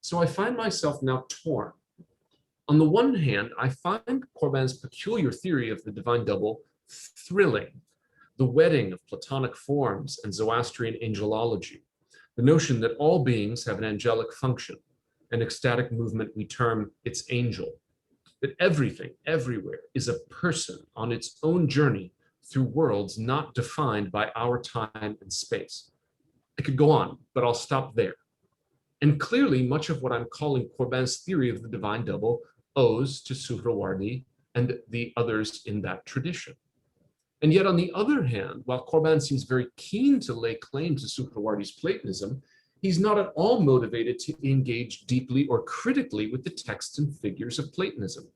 So I find myself now torn. On the one hand, I find Corban's peculiar theory of the divine double thrilling, the wedding of Platonic forms and Zoroastrian angelology, the notion that all beings have an angelic function, an ecstatic movement we term its angel, that everything, everywhere, is a person on its own journey through worlds not defined by our time and space. I could go on, but I'll stop there. And clearly, much of what I'm calling Corban's theory of the divine double owes to Suhrawardi and the others in that tradition. And yet, on the other hand, while Corban seems very keen to lay claim to Suhrawardi's Platonism, he's not at all motivated to engage deeply or critically with the texts and figures of Platonism.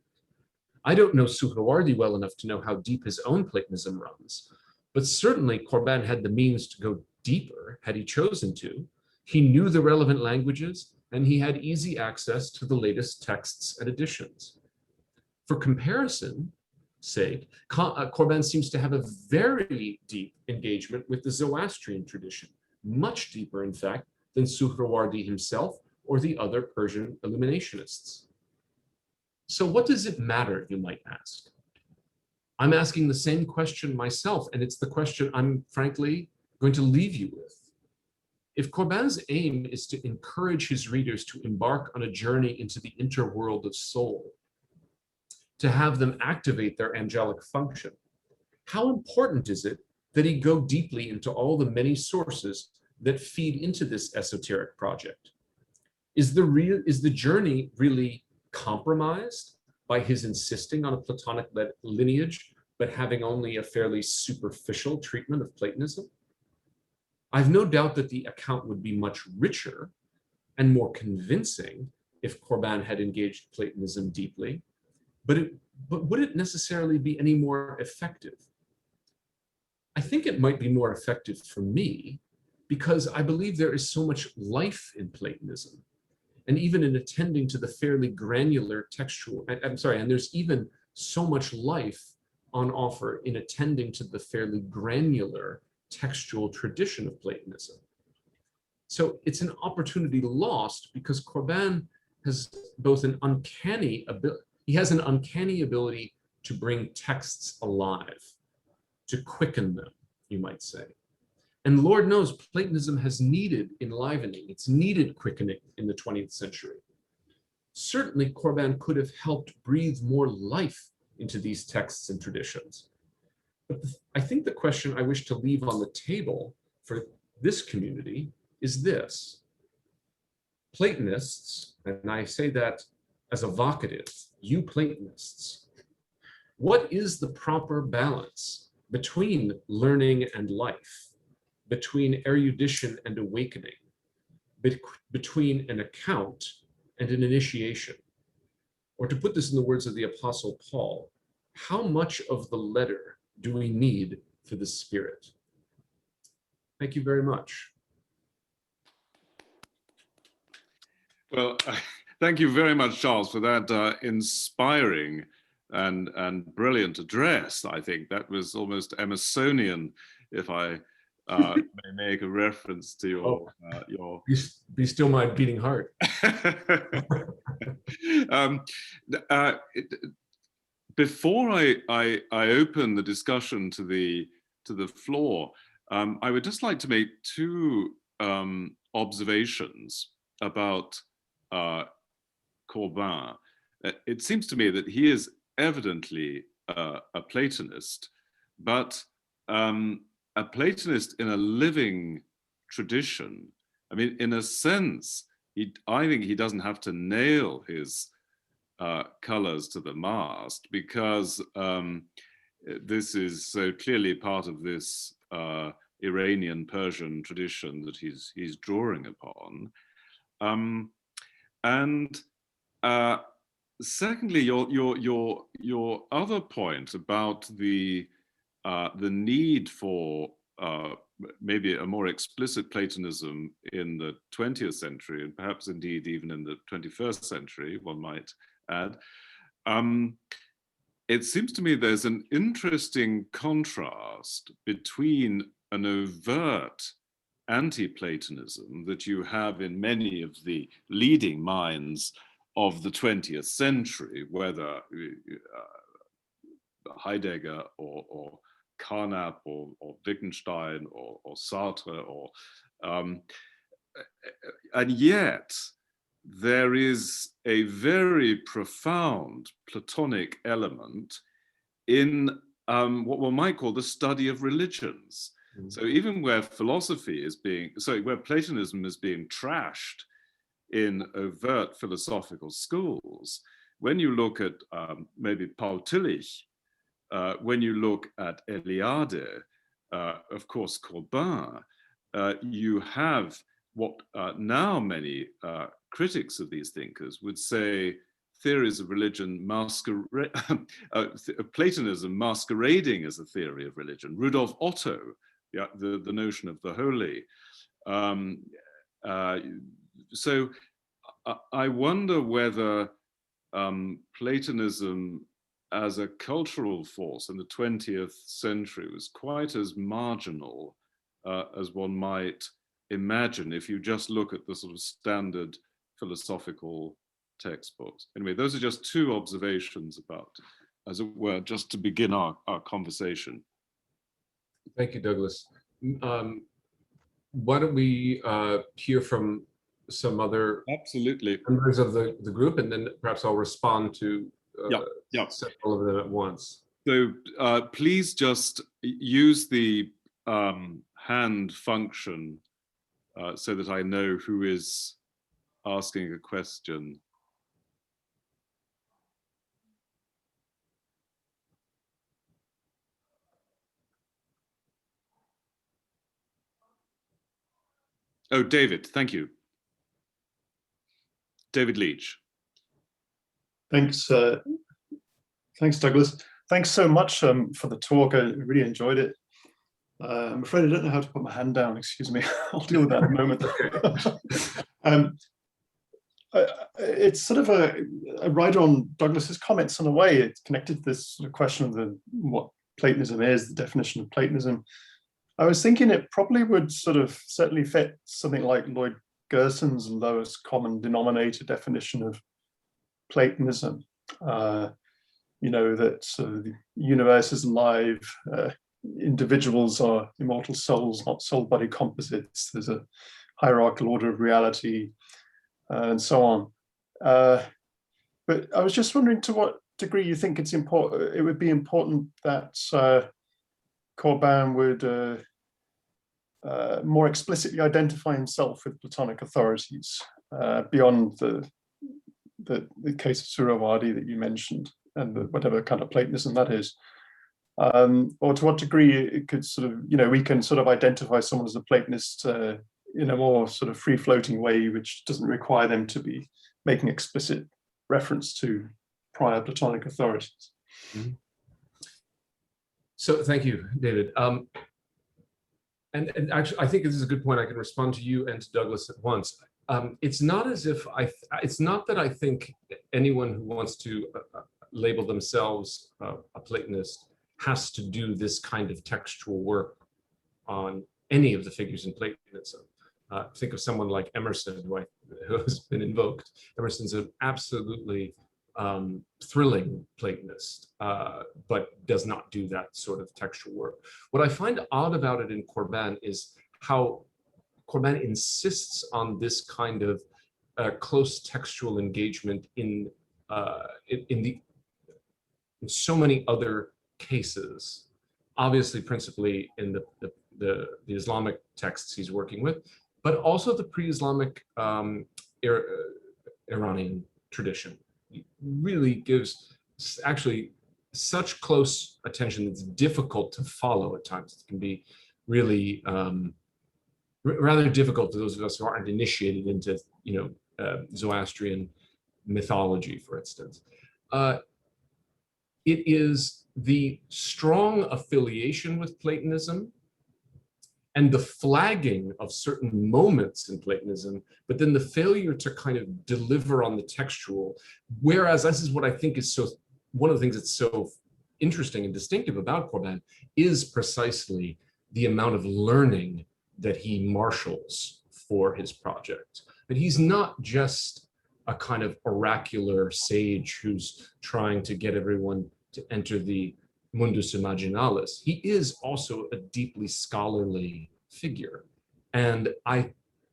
I don't know Suhrawardi well enough to know how deep his own Platonism runs, but certainly Corban had the means to go deeper had he chosen to. He knew the relevant languages, and he had easy access to the latest texts and editions. For comparison sake, Corban seems to have a very deep engagement with the Zoroastrian tradition, much deeper, in fact, than Suhrawardi himself or the other Persian illuminationists. So what does it matter, you might ask? I'm asking the same question myself, and it's the question I'm frankly going to leave you with. If Corban's aim is to encourage his readers to embark on a journey into the interworld of soul, to have them activate their angelic function? How important is it that he go deeply into all the many sources that feed into this esoteric project? Is the journey really compromised by his insisting on a Platonic lineage, but having only a fairly superficial treatment of Platonism? I've no doubt that the account would be much richer and more convincing if Corban had engaged Platonism deeply, but would it necessarily be any more effective? I think it might be more effective for me because I believe there is so much life in Platonism, and even in attending to the fairly granular textual, and there's even so much life on offer in attending to the fairly granular textual tradition of Platonism. So it's an opportunity lost because Corban has both an uncanny ability, he has an uncanny ability to bring texts alive, to quicken them, you might say. And Lord knows Platonism has needed enlivening, it's needed quickening in the 20th century. Certainly Corban could have helped breathe more life into these texts and traditions. But I think the question I wish to leave on the table for this community is this. Platonists, and I say that as a vocative, you Platonists, what is the proper balance between learning and life, between erudition and awakening, between an account and an initiation? Or to put this in the words of the Apostle Paul, how much of the letter do we need for the spirit? Thank you very much. Well, thank you very much, Charles, for that inspiring and brilliant address. I think that was almost Emersonian, if I may make a reference to your Be still my beating heart. Before I open the discussion to the floor, I would just like to make two observations about Corban. It seems to me that he is evidently a Platonist, but a Platonist in a living tradition. I mean, in a sense, I think he doesn't have to nail his colors to the mast, because this is so clearly part of this Iranian Persian tradition that he's drawing upon. And secondly, your other point about the need for maybe a more explicit Platonism in the 20th century, and perhaps indeed even in the 21st century, one might add. It seems to me there's an interesting contrast between an overt anti-Platonism that you have in many of the leading minds of the 20th century, whether Heidegger or Carnap or Wittgenstein or Sartre, and yet there is a very profound Platonic element in what one might call the study of religions. So even where philosophy is where Platonism is being trashed in overt philosophical schools, when you look at maybe Paul Tillich, when you look at Eliade, of course Corbin, you have what now many critics of these thinkers would say theories of religion Platonism masquerading as a theory of religion. Rudolf Otto, the notion of the holy. So I wonder whether Platonism as a cultural force in the 20th century was quite as marginal as one might imagine if you just look at the sort of standard philosophical textbooks. Anyway, those are just two observations about, as it were, just to begin our conversation. Thank you, Douglas. Why don't we hear from some other Absolutely members of the group, and then perhaps I'll respond to several of them at once. So please just use the hand function so that I know who is asking a question. Oh, David, thank you. David Leach. Thanks, thanks, Douglas. Thanks so much for the talk. I really enjoyed it. I'm afraid I don't know how to put my hand down. Excuse me. I'll deal with that in a moment. It's sort of a ride on Douglas's comments in a way. It's connected to this sort of question of what Platonism is, the definition of Platonism. I was thinking it probably would sort of certainly fit something like Lloyd Gerson's lowest common denominator definition of Platonism. You know, that the universe is alive, individuals are immortal souls, not soul-body composites. There's a hierarchical order of reality, and so on. But I was just wondering to what degree you think it's important. It would be important that Corban would more explicitly identify himself with Platonic authorities beyond the case of Suravadi that you mentioned, and whatever kind of Platonism that is. Or to what degree it could sort of, you know, we can sort of identify someone as a Platonist in a more sort of free-floating way, which doesn't require them to be making explicit reference to prior Platonic authorities. Mm-hmm. So thank you, David. And actually, I think this is a good point. I can respond to you and to Douglas at once. It's not as if it's not that I think anyone who wants to label themselves a Platonist has to do this kind of textual work on any of the figures in Platonism. Think of someone like Emerson, who has been invoked. Emerson's an absolutely thrilling Platonist, but does not do that sort of textual work. What I find odd about it in Corban is how Corban insists on this kind of close textual engagement in so many other cases, obviously principally in the Islamic texts he's working with, but also the pre-Islamic Iranian tradition. He really gives actually such close attention that's difficult to follow at times. It can be really rather difficult to those of us who aren't initiated into, you know, Zoroastrian mythology, for instance. It is the strong affiliation with Platonism and the flagging of certain moments in Platonism, but then the failure to kind of deliver on the textual. Whereas this is what I think is so, one of the things that's so interesting and distinctive about Corban is precisely the amount of learning that he marshals for his project. But he's not just a kind of oracular sage who's trying to get everyone to enter the mundus imaginalis. He is also a deeply scholarly figure. And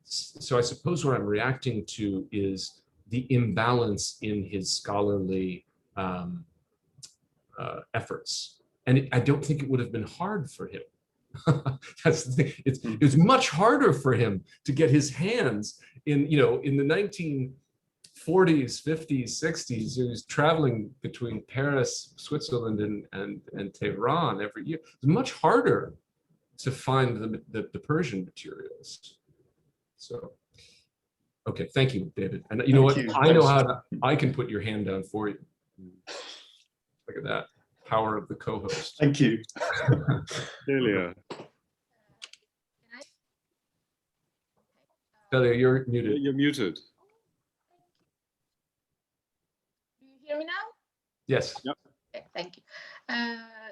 so I suppose what I'm reacting to is the imbalance in his scholarly efforts. And I don't think it would have been hard for him. That's the thing. It's much harder for him to get his hands in, you know, in the 1940s, 50s, 60s. He was traveling between Paris, Switzerland, and Tehran every year. It's much harder to find the Persian materials. So, okay, thank you, David. And you know what? I know how to. I can put your hand down for you. Look at that. Power of the co-host. Thank you. Delia. Delia, you're muted. You're muted. Do you hear me now? Yes. Yep. Okay, thank you.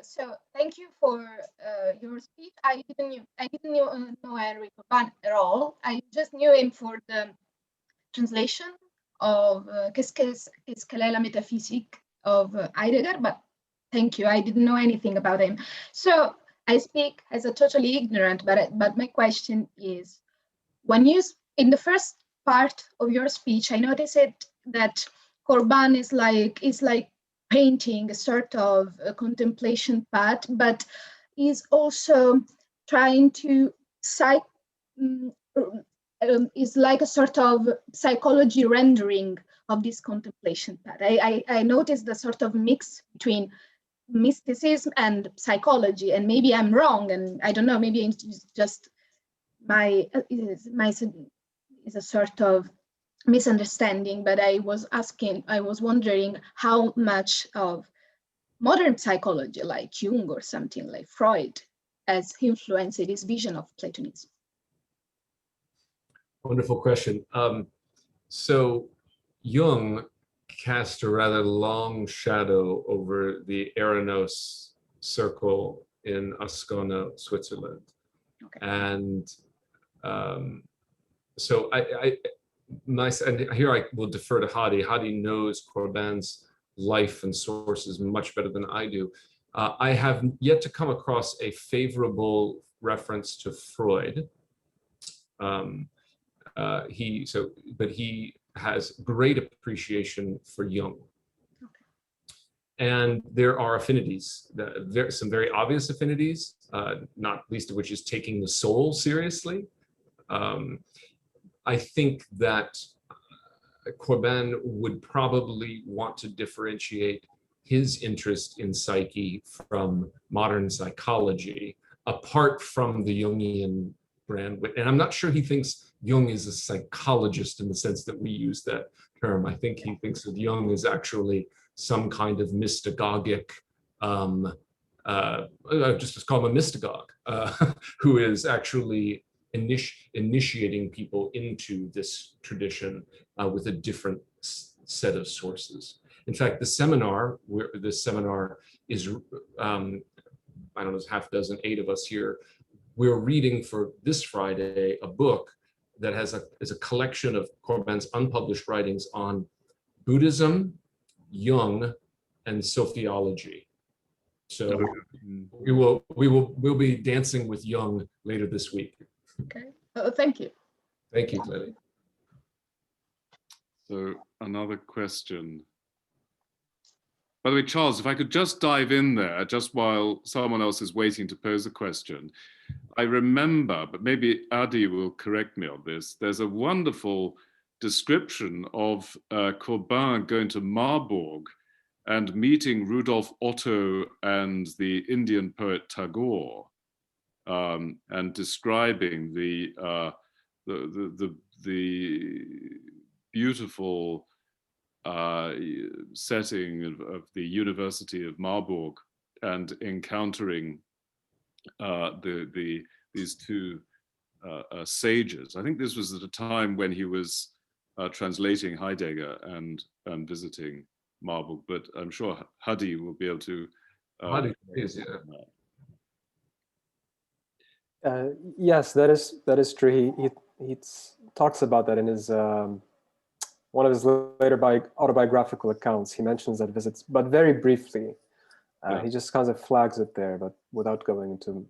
So thank you for your speech. I didn't know Henry Corban at all. I just knew him for the translation of Qu'est-ce qu'elle est la métaphysique of Heidegger, but thank you. I didn't know anything about him. So I speak as a totally ignorant, but my question is, when you, in the first part of your speech, I noticed that Corban is like painting a sort of a contemplation path, but is also trying to is like a sort of psychology rendering of this contemplation path. I noticed the sort of mix between mysticism and psychology, and maybe I'm wrong, and I don't know, maybe it's just is a sort of misunderstanding, but I was wondering how much of modern psychology like Jung or something like Freud has influenced this vision of Platonism. Wonderful question. So Jung cast a rather long shadow over the Eranos circle in Ascona, Switzerland. Okay. And so and here I will defer to Hadi. Hadi knows Corban's life and sources much better than I do. I have yet to come across a favorable reference to Freud. But he has great appreciation for Jung. Okay. And there are affinities, some very obvious affinities, not least of which is taking the soul seriously. I think that Corban would probably want to differentiate his interest in psyche from modern psychology, apart from the Jungian brand. And I'm not sure he thinks Jung is a psychologist in the sense that we use that term. I think he thinks that Jung is actually some kind of mystagogic, just call him a mystagogue, who is actually initiating people into this tradition with a different set of sources. In fact, this seminar is, I don't know, there's half a dozen, 8 of us here. We're reading for this Friday a book that is a collection of Corban's unpublished writings on Buddhism, Jung, and sophiology. So we'll be dancing with Jung later this week. Okay. Oh, thank you. Thank you, Cleti. So another question. By the way, Charles, if I could just dive in there, just while someone else is waiting to pose a question. I remember, but maybe Adi will correct me on this, there's a wonderful description of Corbin going to Marburg and meeting Rudolf Otto and the Indian poet Tagore, and describing the beautiful setting of the University of Marburg, and encountering these two sages. I think this was at a time when he was translating Heidegger and visiting Marburg, but I'm sure Hadi will be able to. Hadi is, yeah. Yes, that is true. He talks about that in his one of his later autobiographical accounts. He mentions that visits, but very briefly. He just kind of flags it there, but without going into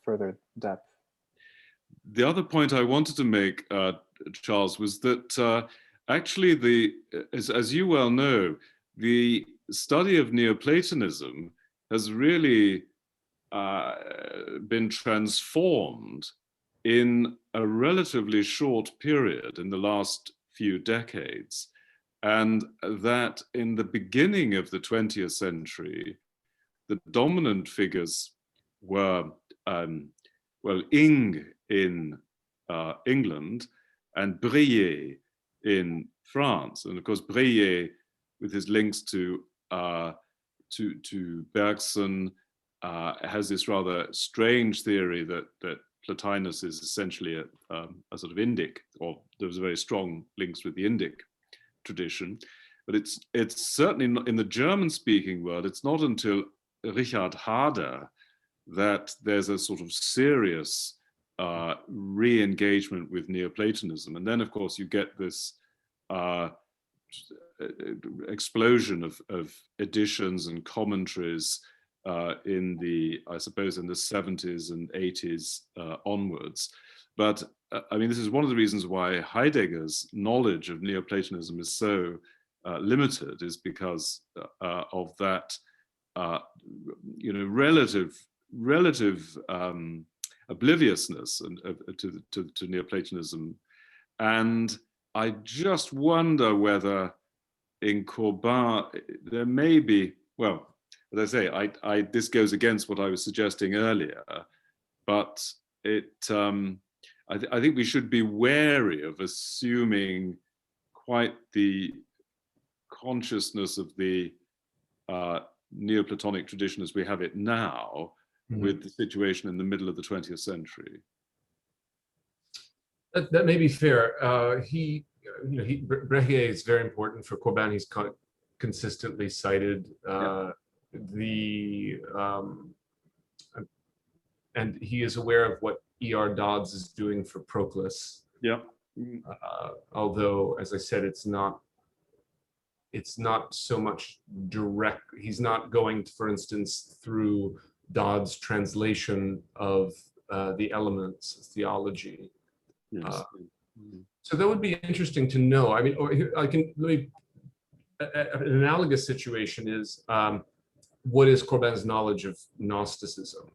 further depth. The other point I wanted to make, Charles, was that actually, as you well know, the study of Neoplatonism has really been transformed in a relatively short period in the last few decades. And that in the beginning of the 20th century, the dominant figures were, Ing in England and Brillet in France. And of course, Brillet, with his links to Bergson, has this rather strange theory that Plotinus is essentially a sort of Indic, or there was very strong links with the Indic tradition. But it's certainly not, in the German-speaking world, it's not until Richard Hader that there's a sort of serious re-engagement with Neoplatonism. And then, of course, you get this explosion of editions and commentaries in the 70s and 80s onwards. But I mean, this is one of the reasons why Heidegger's knowledge of Neoplatonism is so limited is because of that, relative obliviousness to Neoplatonism. And I just wonder whether in Corban there may be, well, as I say, this goes against what I was suggesting earlier, but I think we should be wary of assuming quite the consciousness of the Neoplatonic tradition as we have it now, with the situation in the middle of the 20th century. That may be fair. Brehier is very important for Corban. He's consistently cited. And he is aware of what E.R. Dodds is doing for Proclus. Yeah. Although, as I said, it's not so much direct. He's not going, for instance, through Dodd's translation of the Elements theology. Yes. So that would be interesting to know. I mean, an analogous situation is what is Corban's knowledge of Gnosticism?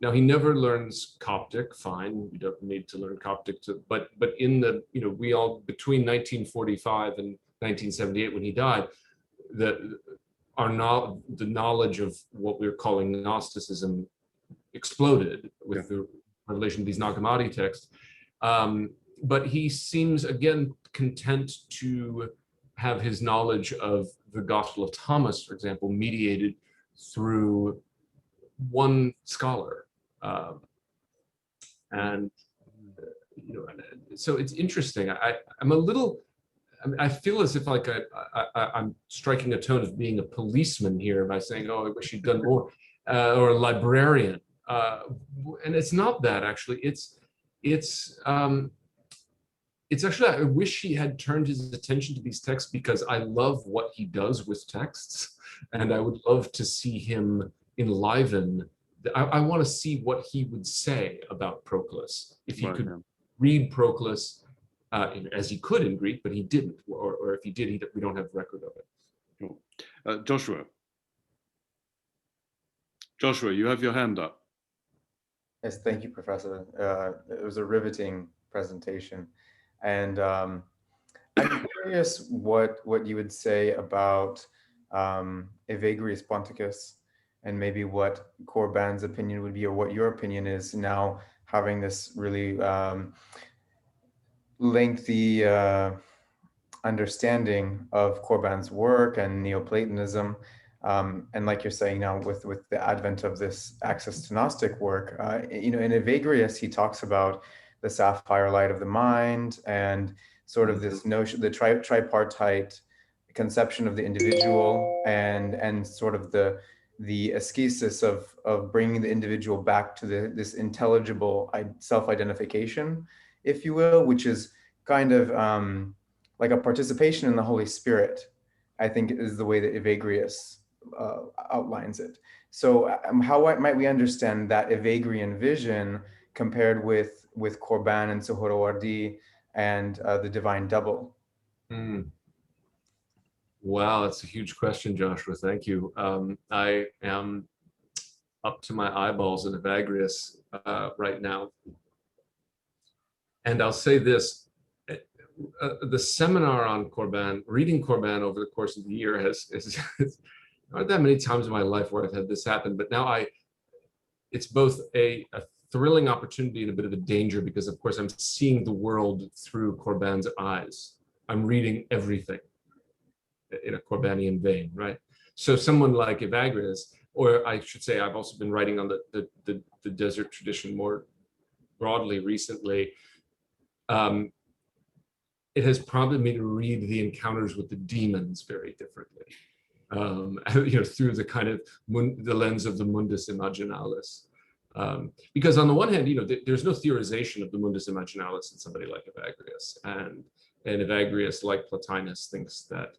Now, he never learns Coptic. Fine, you don't need to learn Coptic but in the, we all, between 1945 and 1978 when he died, the knowledge of what we're calling Gnosticism exploded with the revelation of these Nag Hammadi texts. But he seems, again, content to have his knowledge of the Gospel of Thomas, for example, mediated through one scholar. So it's interesting. I'm a little, I feel as if like I'm striking a tone of being a policeman here by saying, oh, I wish he'd done more, or a librarian. And it's not that, actually. It's actually, I wish he had turned his attention to these texts, because I love what he does with texts, and I would love to see him enliven. I want to see what he would say about Proclus if he could read Proclus as he could in Greek, but he didn't, or if he did, we don't have record of it. Joshua, you have your hand up. Yes, thank you, Professor. It was a riveting presentation. And I'm curious what you would say about Evagrius Ponticus, and maybe what Corban's opinion would be, or what your opinion is now, having this really lengthy understanding of Corban's work and Neoplatonism. And like you're saying now, with the advent of this access to Gnostic work, in Evagrius, he talks about the sapphire light of the mind, and sort of this notion, the tripartite conception of the individual, and sort of the ascesis of bringing the individual back to this intelligible self-identification, if you will, which is kind of like a participation in the Holy Spirit, I think, is the way that Evagrius outlines it. So how might we understand that Evagrian vision compared with Corban and Suhrawardi and the divine double? Wow, that's a huge question, Joshua. Thank you. I am up to my eyeballs in Evagrius right now. And I'll say this, the seminar on Corban, reading Corban over the course of the year has not that many times in my life where I've had this happen, but now it's both a thrilling opportunity and a bit of a danger, because of course I'm seeing the world through Corban's eyes. I'm reading everything in a Corbanian vein, right? So someone like Evagrius, or I should say, I've also been writing on the desert tradition more broadly recently. It has prompted me to read the encounters with the demons very differently, through the kind of the lens of the mundus imaginalis. Because on the one hand, there's no theorization of the mundus imaginalis in somebody like Evagrius, and Evagrius, like Plotinus, thinks that,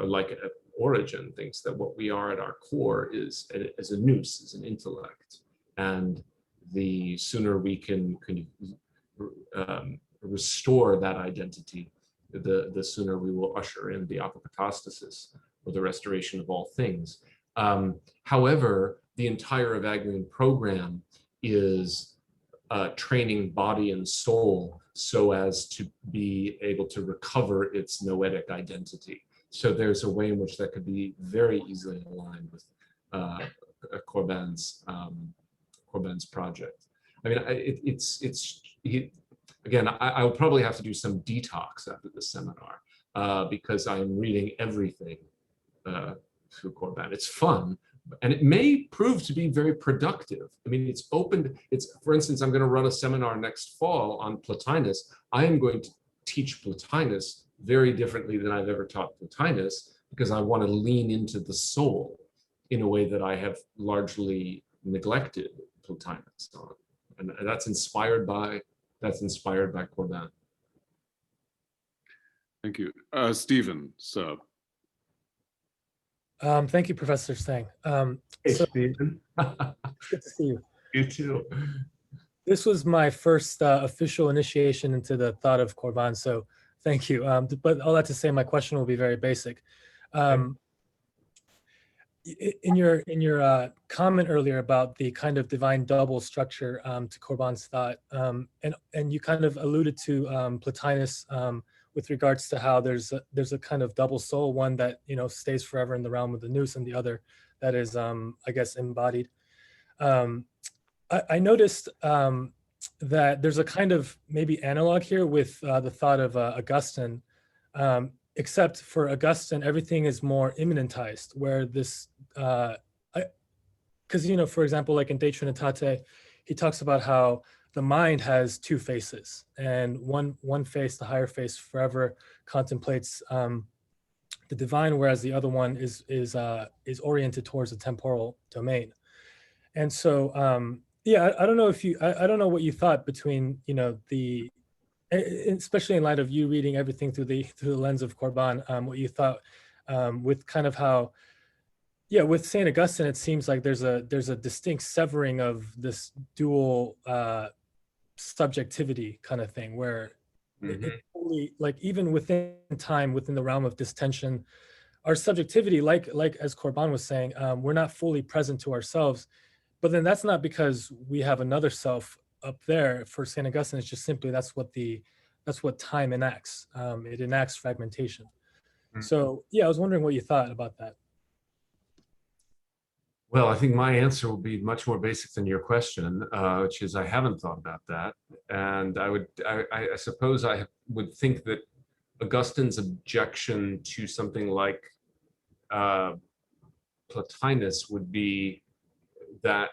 like Origen, thinks that what we are at our core is a nous, is an intellect, and the sooner we can restore that identity, the sooner we will usher in the apokatastasis, or the restoration of all things. However, the entire Evagrian program is training body and soul so as to be able to recover its noetic identity. So there's a way in which that could be very easily aligned with Corban's project. I mean, again, I will probably have to do some detox after this seminar because I am reading everything through Corban. It's fun, and it may prove to be very productive. I mean, it's open. For instance, I'm going to run a seminar next fall on Plotinus. I am going to teach Plotinus very differently than I've ever taught Plotinus, because I want to lean into the soul in a way that I have largely neglected Plotinus on, and that's inspired by Corban. Thank you, Stephen. So. Thank you, Professor Stang. Hey, Stephen. Good to see you. You too. This was my first official initiation into the thought of Corban, so thank you. But all that to say, my question will be very basic. In your comment earlier about the kind of divine double structure to Corban's thought, and you kind of alluded to Plotinus with regards to how there's a kind of double soul, one that stays forever in the realm of the nous, and the other that is I guess embodied. I noticed that there's a kind of maybe analog here with the thought of Augustine, except for Augustine, everything is more immanentized, where this, because for example, like in De Trinitate, he talks about how the mind has two faces, and one face, the higher face, forever contemplates the divine, whereas the other one is oriented towards the temporal domain. And so, yeah, I don't know if I don't know what you thought between especially in light of you reading everything through the lens of Corban, what you thought with kind of how, yeah, with Saint Augustine, it seems like there's a distinct severing of this dual subjectivity kind of thing, where it fully, like, even within time, within the realm of distension, our subjectivity, like as Corban was saying, we're not fully present to ourselves. But then that's not because we have another self up there. For Saint Augustine, it's just simply that's what time enacts. It enacts fragmentation. So yeah, I was wondering what you thought about that. Well, I think my answer will be much more basic than your question, which is I haven't thought about that, and I suppose I would think that Augustine's objection to something like Plotinus would be that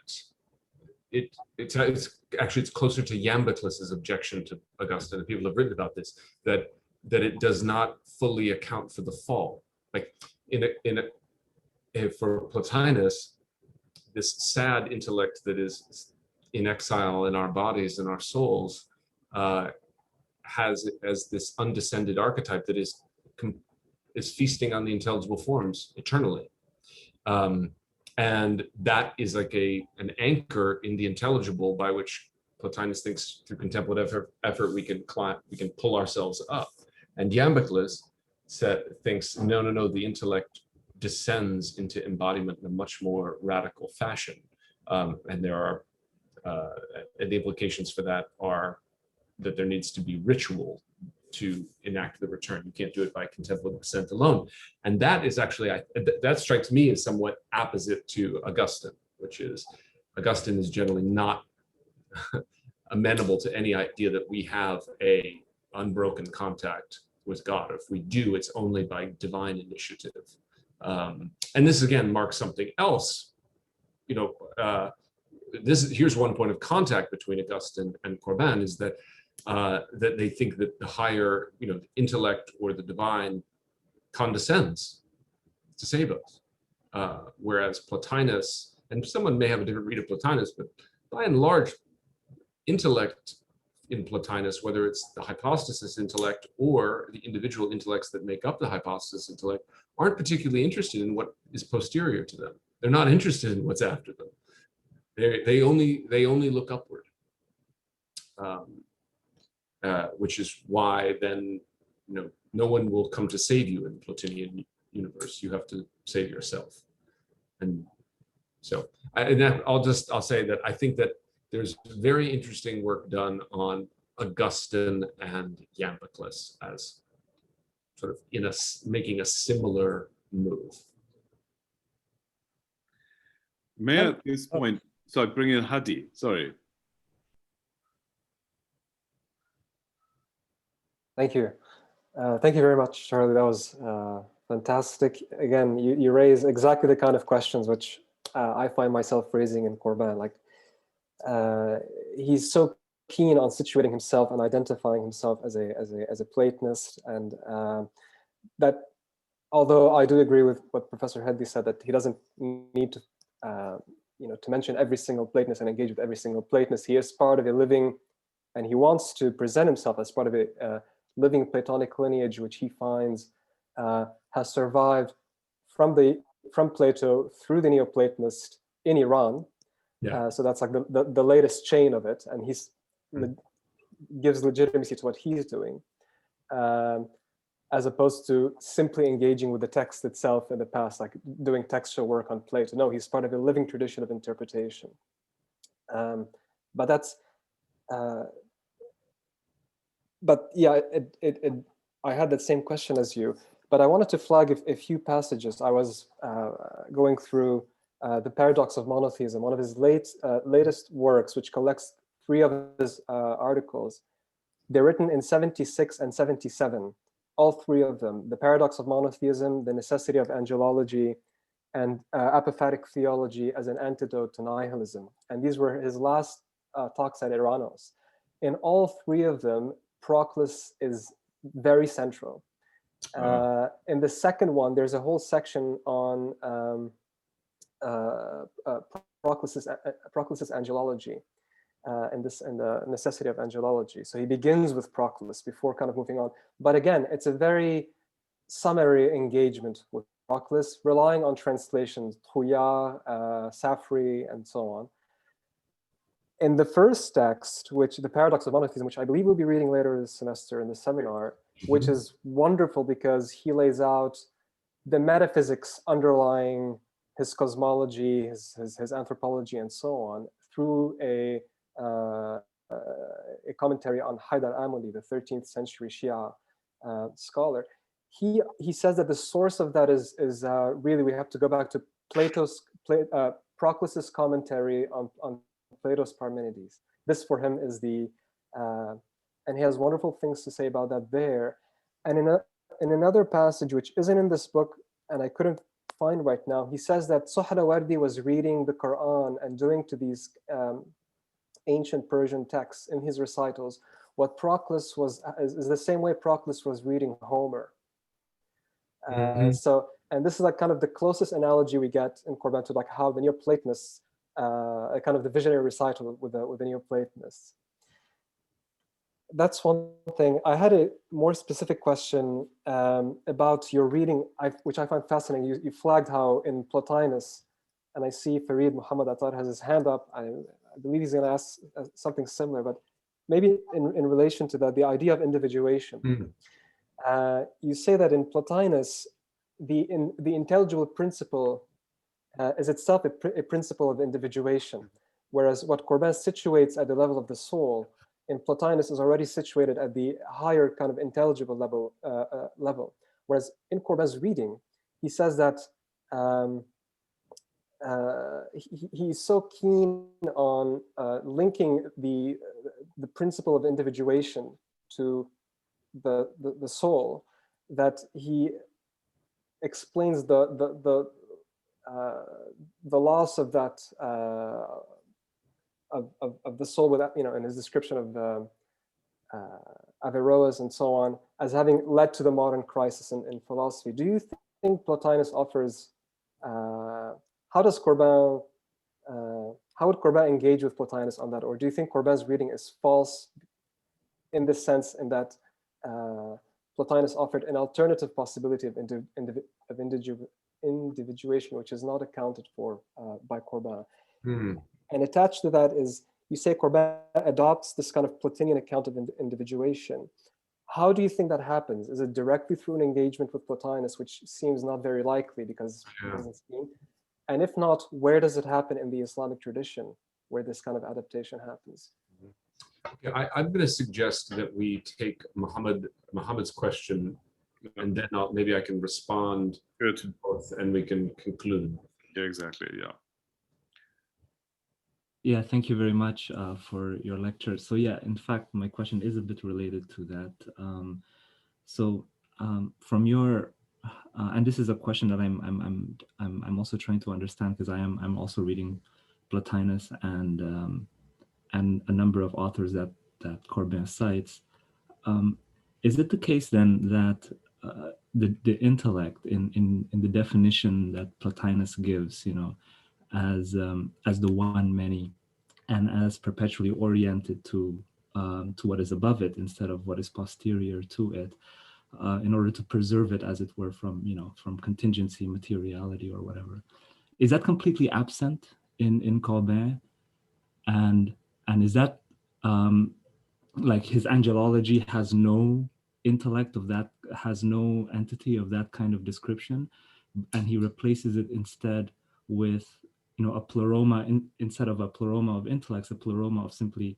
it's closer to Iamblichus's objection to Augustine, and people have written about this, that it does not fully account for the fall. Like for Plotinus, this sad intellect that is in exile in our bodies and our souls has as this undescended archetype that is feasting on the intelligible forms eternally. And that is like an anchor in the intelligible by which Plotinus thinks through contemplative effort we can pull ourselves up. And Iamblichus thinks, no, the intellect descends into embodiment in a much more radical fashion. And there are, and the implications for that are that there needs to be ritual to enact the return. You can't do it by contemplative assent alone. And that is actually, that strikes me as somewhat opposite to Augustine, which is, Augustine is generally not amenable to any idea that we have a unbroken contact with God. If we do, it's only by divine initiative. And this again marks something else. Here's one point of contact between Augustine and Corban, is that that they think that the higher, intellect or the divine condescends to save us, whereas Plotinus, and someone may have a different read of Plotinus, but by and large, intellect in Plotinus, whether it's the hypostasis intellect or the individual intellects that make up the hypostasis intellect, aren't particularly interested in what is posterior to them. They're not interested in what's after them. They only look upward. Which is why then no one will come to save you in the Platonian universe. You have to save yourself. And so, I'll say that I think that there's very interesting work done on Augustine and Iamblichus as sort of making a similar move. May I at this point, so I bring in Hadi, sorry. Thank you. Thank you very much, Charlie. That was fantastic. Again, you raise exactly the kind of questions which I find myself raising in Corban. Like, he's so keen on situating himself and identifying himself as a Platonist, and that, although I do agree with what Professor Hadi said, that he doesn't need to to mention every single Platonist and engage with every single Platonist. He is part of a living, and he wants to present himself as part of a living Platonic lineage, which he finds has survived from Plato through the Neoplatonist in Iran. Yeah. So that's like the latest chain of it, and he's gives legitimacy to what he's doing, as opposed to simply engaging with the text itself in the past, like doing textual work on Plato. No, he's part of a living tradition of interpretation. But that's, but yeah, I had that same question as you, but I wanted to flag a few passages. I was going through The Paradox of Monotheism, one of his latest works, which collects 3 of his articles. They're written in 76 and 77. All 3 of them: The Paradox of Monotheism, The Necessity of Angelology, and Apophatic Theology as an Antidote to Nihilism. And these were his last talks at Iranos. In all 3 of them, Proclus is very central. In the second one, there's a whole section on Proclus's Angelology. And the necessity of angelology. So he begins with Proclus before kind of moving on. But again, it's a very summary engagement with Proclus, relying on translations, Trouillat, Safri, and so on. In the first text, which The Paradox of Monotheism, which I believe we'll be reading later this semester in the seminar, which is wonderful because he lays out the metaphysics underlying his cosmology, his anthropology, and so on, through a commentary on Haydar Amuli, the 13th century Shia scholar. He says that the source of that is really, we have to go back to Proclus's commentary on Plato's Parmenides. This for him is and he has wonderful things to say about that there. And in another passage, which isn't in this book, and I couldn't find right now, he says that Sohrawardi was reading the Quran and doing to these ancient Persian texts in his recitals what Proclus is the same way Proclus was reading Homer. So, and this is like kind of the closest analogy we get in Corban to like how the Neoplatonists, kind of the visionary recital with the Neoplatonists. That's one thing. I had a more specific question about your reading, which I find fascinating. You flagged how in Plotinus, and I see Farid Muhammad Attar has his hand up. I believe he's going to ask something similar, but maybe in relation to that, the idea of individuation. You say that in Plotinus, the intelligible principle is itself a principle of individuation, whereas what Corban situates at the level of the soul, in Plotinus is already situated at the higher kind of intelligible level. Whereas in Corban's reading, he says that he's so keen on linking the principle of individuation to the soul that he explains the loss of that of the soul without, in his description of Averroes and so on, as having led to the modern crisis in philosophy. Do you think Plotinus offers? How does Corban? How would Corban engage with Plotinus on that, or do you think Corban's reading is false in this sense, in that Plotinus offered an alternative possibility of individuation, which is not accounted for by Corban? And attached to that is, you say Corban adopts this kind of Platonian account of individuation. how do you think that happens? Is it directly through an engagement with Plotinus, which seems not very likely because it doesn't seem? And if not, where does it happen in the Islamic tradition where this kind of adaptation happens? Okay, I'm going to suggest that we take Muhammad's question, and then maybe I can respond to both, and we can conclude. Yeah, exactly. Yeah. Yeah, thank you very much for your lecture. So yeah, in fact, my question is a bit related to that. From your and this is a question that I'm also trying to understand, because I'm also reading Plotinus and a number of authors that Corbin cites. Is it the case then that the intellect in the definition that Plotinus gives, as the one many, and as perpetually oriented to what is above it instead of what is posterior to it, in order to preserve it, as it were, from contingency, materiality, or whatever? Is that completely absent in Corbin? And is that like his angelology has no intellect of that, has no entity of that kind of description, and he replaces it instead with a pleroma, instead of a pleroma of intellects, a pleroma of simply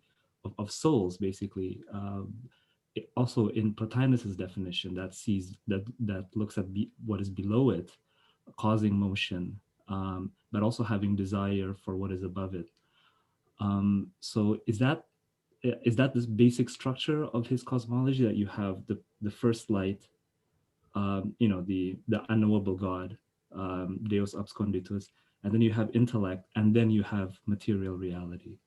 of souls, basically. Also in Plotinus's definition, that sees that looks at what is below it, causing motion, but also having desire for what is above it. So is that this basic structure of his cosmology, that you have the first light, the unknowable God, Deus absconditus, and then you have intellect, and then you have material reality?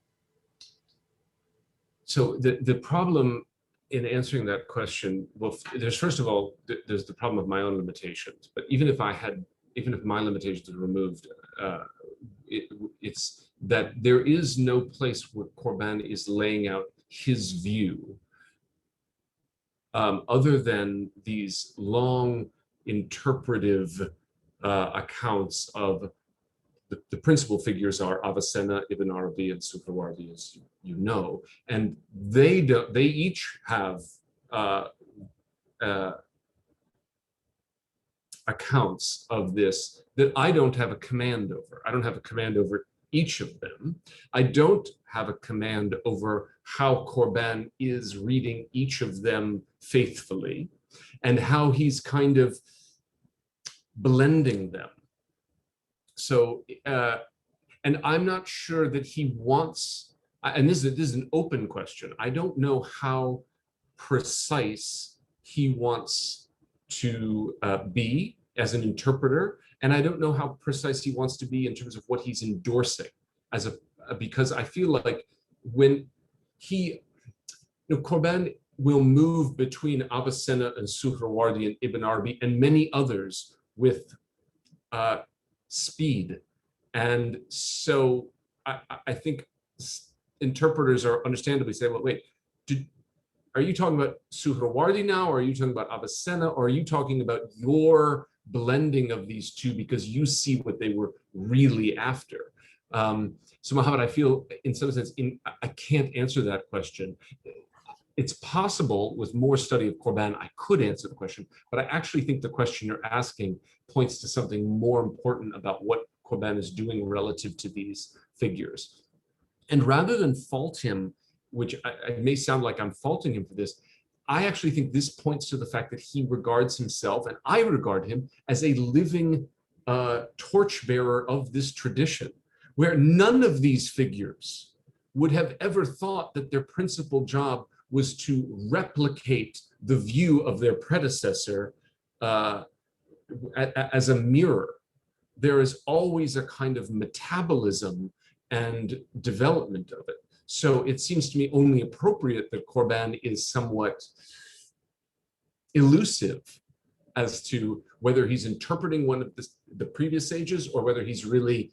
So the problem in answering that question, well, there's first of all, there's the problem of my own limitations. But even if my limitations are removed, it's that there is no place where Corban is laying out his view, other than these long interpretive accounts of the principal figures are Avicenna, Ibn Arabi, and Suhrawardi, as you know, and they each have accounts of this that I don't have a command over. I don't have a command over each of them. I don't have a command over how Corban is reading each of them faithfully, and how he's kind of blending them. So, and I'm not sure that he wants, and this is an open question, I don't know how precise he wants to be as an interpreter, and I don't know how precise he wants to be in terms of what he's endorsing as because I feel like when Corban will move between Avicenna and Suhrawardi and Ibn Arabi and many others with speed. And so I think interpreters are understandably say, well, wait, are you talking about Suhrawardi now, or are you talking about Avicenna, or are you talking about your blending of these two because you see what they were really after? So Muhammad, I feel in some sense, I can't answer that question. It's possible with more study of Corban, I could answer the question, but I actually think the question you're asking points to something more important about what Corban is doing relative to these figures. And rather than fault him, which it may sound like I'm faulting him for this, I actually think this points to the fact that he regards himself, and I regard him, as a living torchbearer of this tradition, where none of these figures would have ever thought that their principal job was to replicate the view of their predecessor as a mirror. There is always a kind of metabolism and development of it. So it seems to me only appropriate that Corban is somewhat elusive as to whether he's interpreting one of the previous sages or whether he's really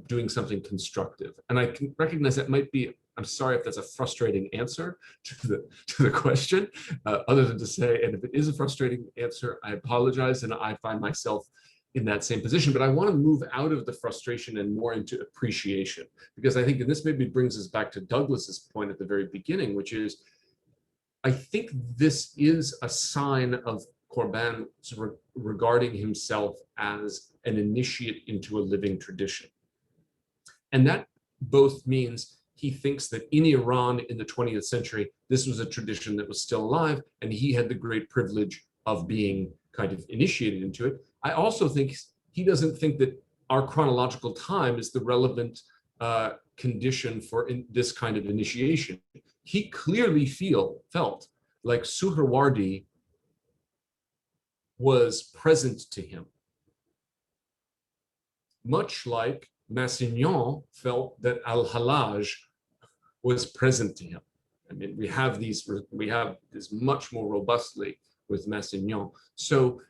doing something constructive. And I can recognize that might be, I'm sorry if that's a frustrating answer to the question, other than to say, and if it is a frustrating answer, I apologize, and I find myself in that same position. But I want to move out of the frustration and more into appreciation, because I think, and this maybe brings us back to Douglas's point at the very beginning, which is, I think this is a sign of Corban regarding himself as an initiate into a living tradition. And that both means he thinks that in Iran in the 20th century, this was a tradition that was still alive, and he had the great privilege of being kind of initiated into it. I also think he doesn't think that our chronological time is the relevant condition for this kind of initiation. He clearly felt like Suhrawardi was present to him, much like Massignon felt that Al-Hallaj was present to him. I mean, we have this much more robustly with Massignon. So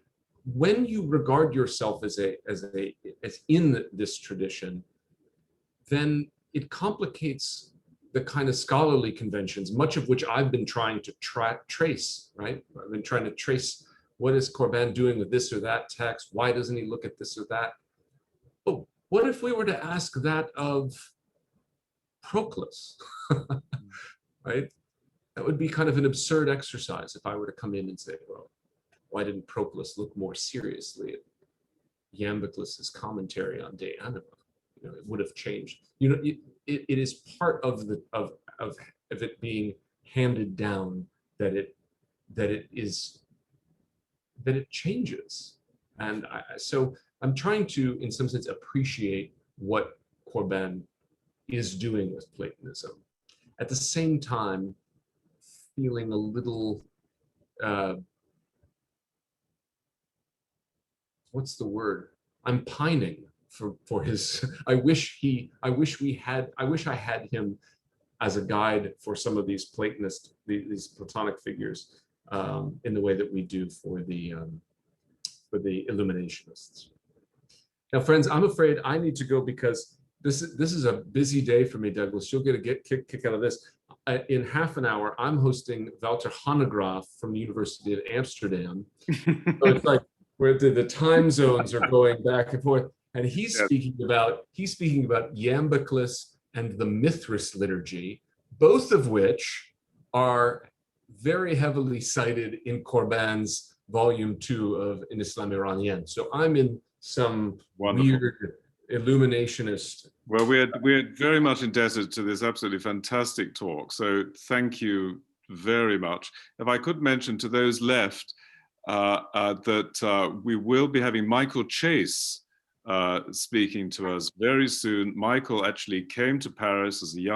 when you regard yourself as in this tradition, then it complicates the kind of scholarly conventions, much of which I've been trying to trace, right? I've been trying to trace, what is Corban doing with this or that text? Why doesn't he look at this or that? Oh, what if we were to ask that of Proclus, right? That would be kind of an absurd exercise if I were to come in and say, well, why didn't Proclus look more seriously at Iamblichus's commentary on De Anima? You know, it would have changed. You know, it is part of it being handed down that it changes. And so I'm trying to, in some sense, appreciate what Corban is doing with Platonism. At the same time, feeling a little, what's the word? I'm pining for his, I wish I had him as a guide for some of these Platonist, these Platonic figures in the way that we do for the Illuminationists. Now, friends, I'm afraid I need to go because this is a busy day for me, Douglas. You'll get a kick out of this. In half an hour, I'm hosting Wouter Hanegraaff from the University of Amsterdam. So it's like where the time zones are going back and forth, and he's speaking about Iamblichus and the Mithras liturgy, both of which are very heavily cited in Corban's volume 2 of In Islam Iranien. So I'm in some weird illuminationist. Well, we're very much indebted to this absolutely fantastic talk. So thank you very much. If I could mention to those left that we will be having Michael Chase speaking to us very soon. Michael actually came to Paris as a young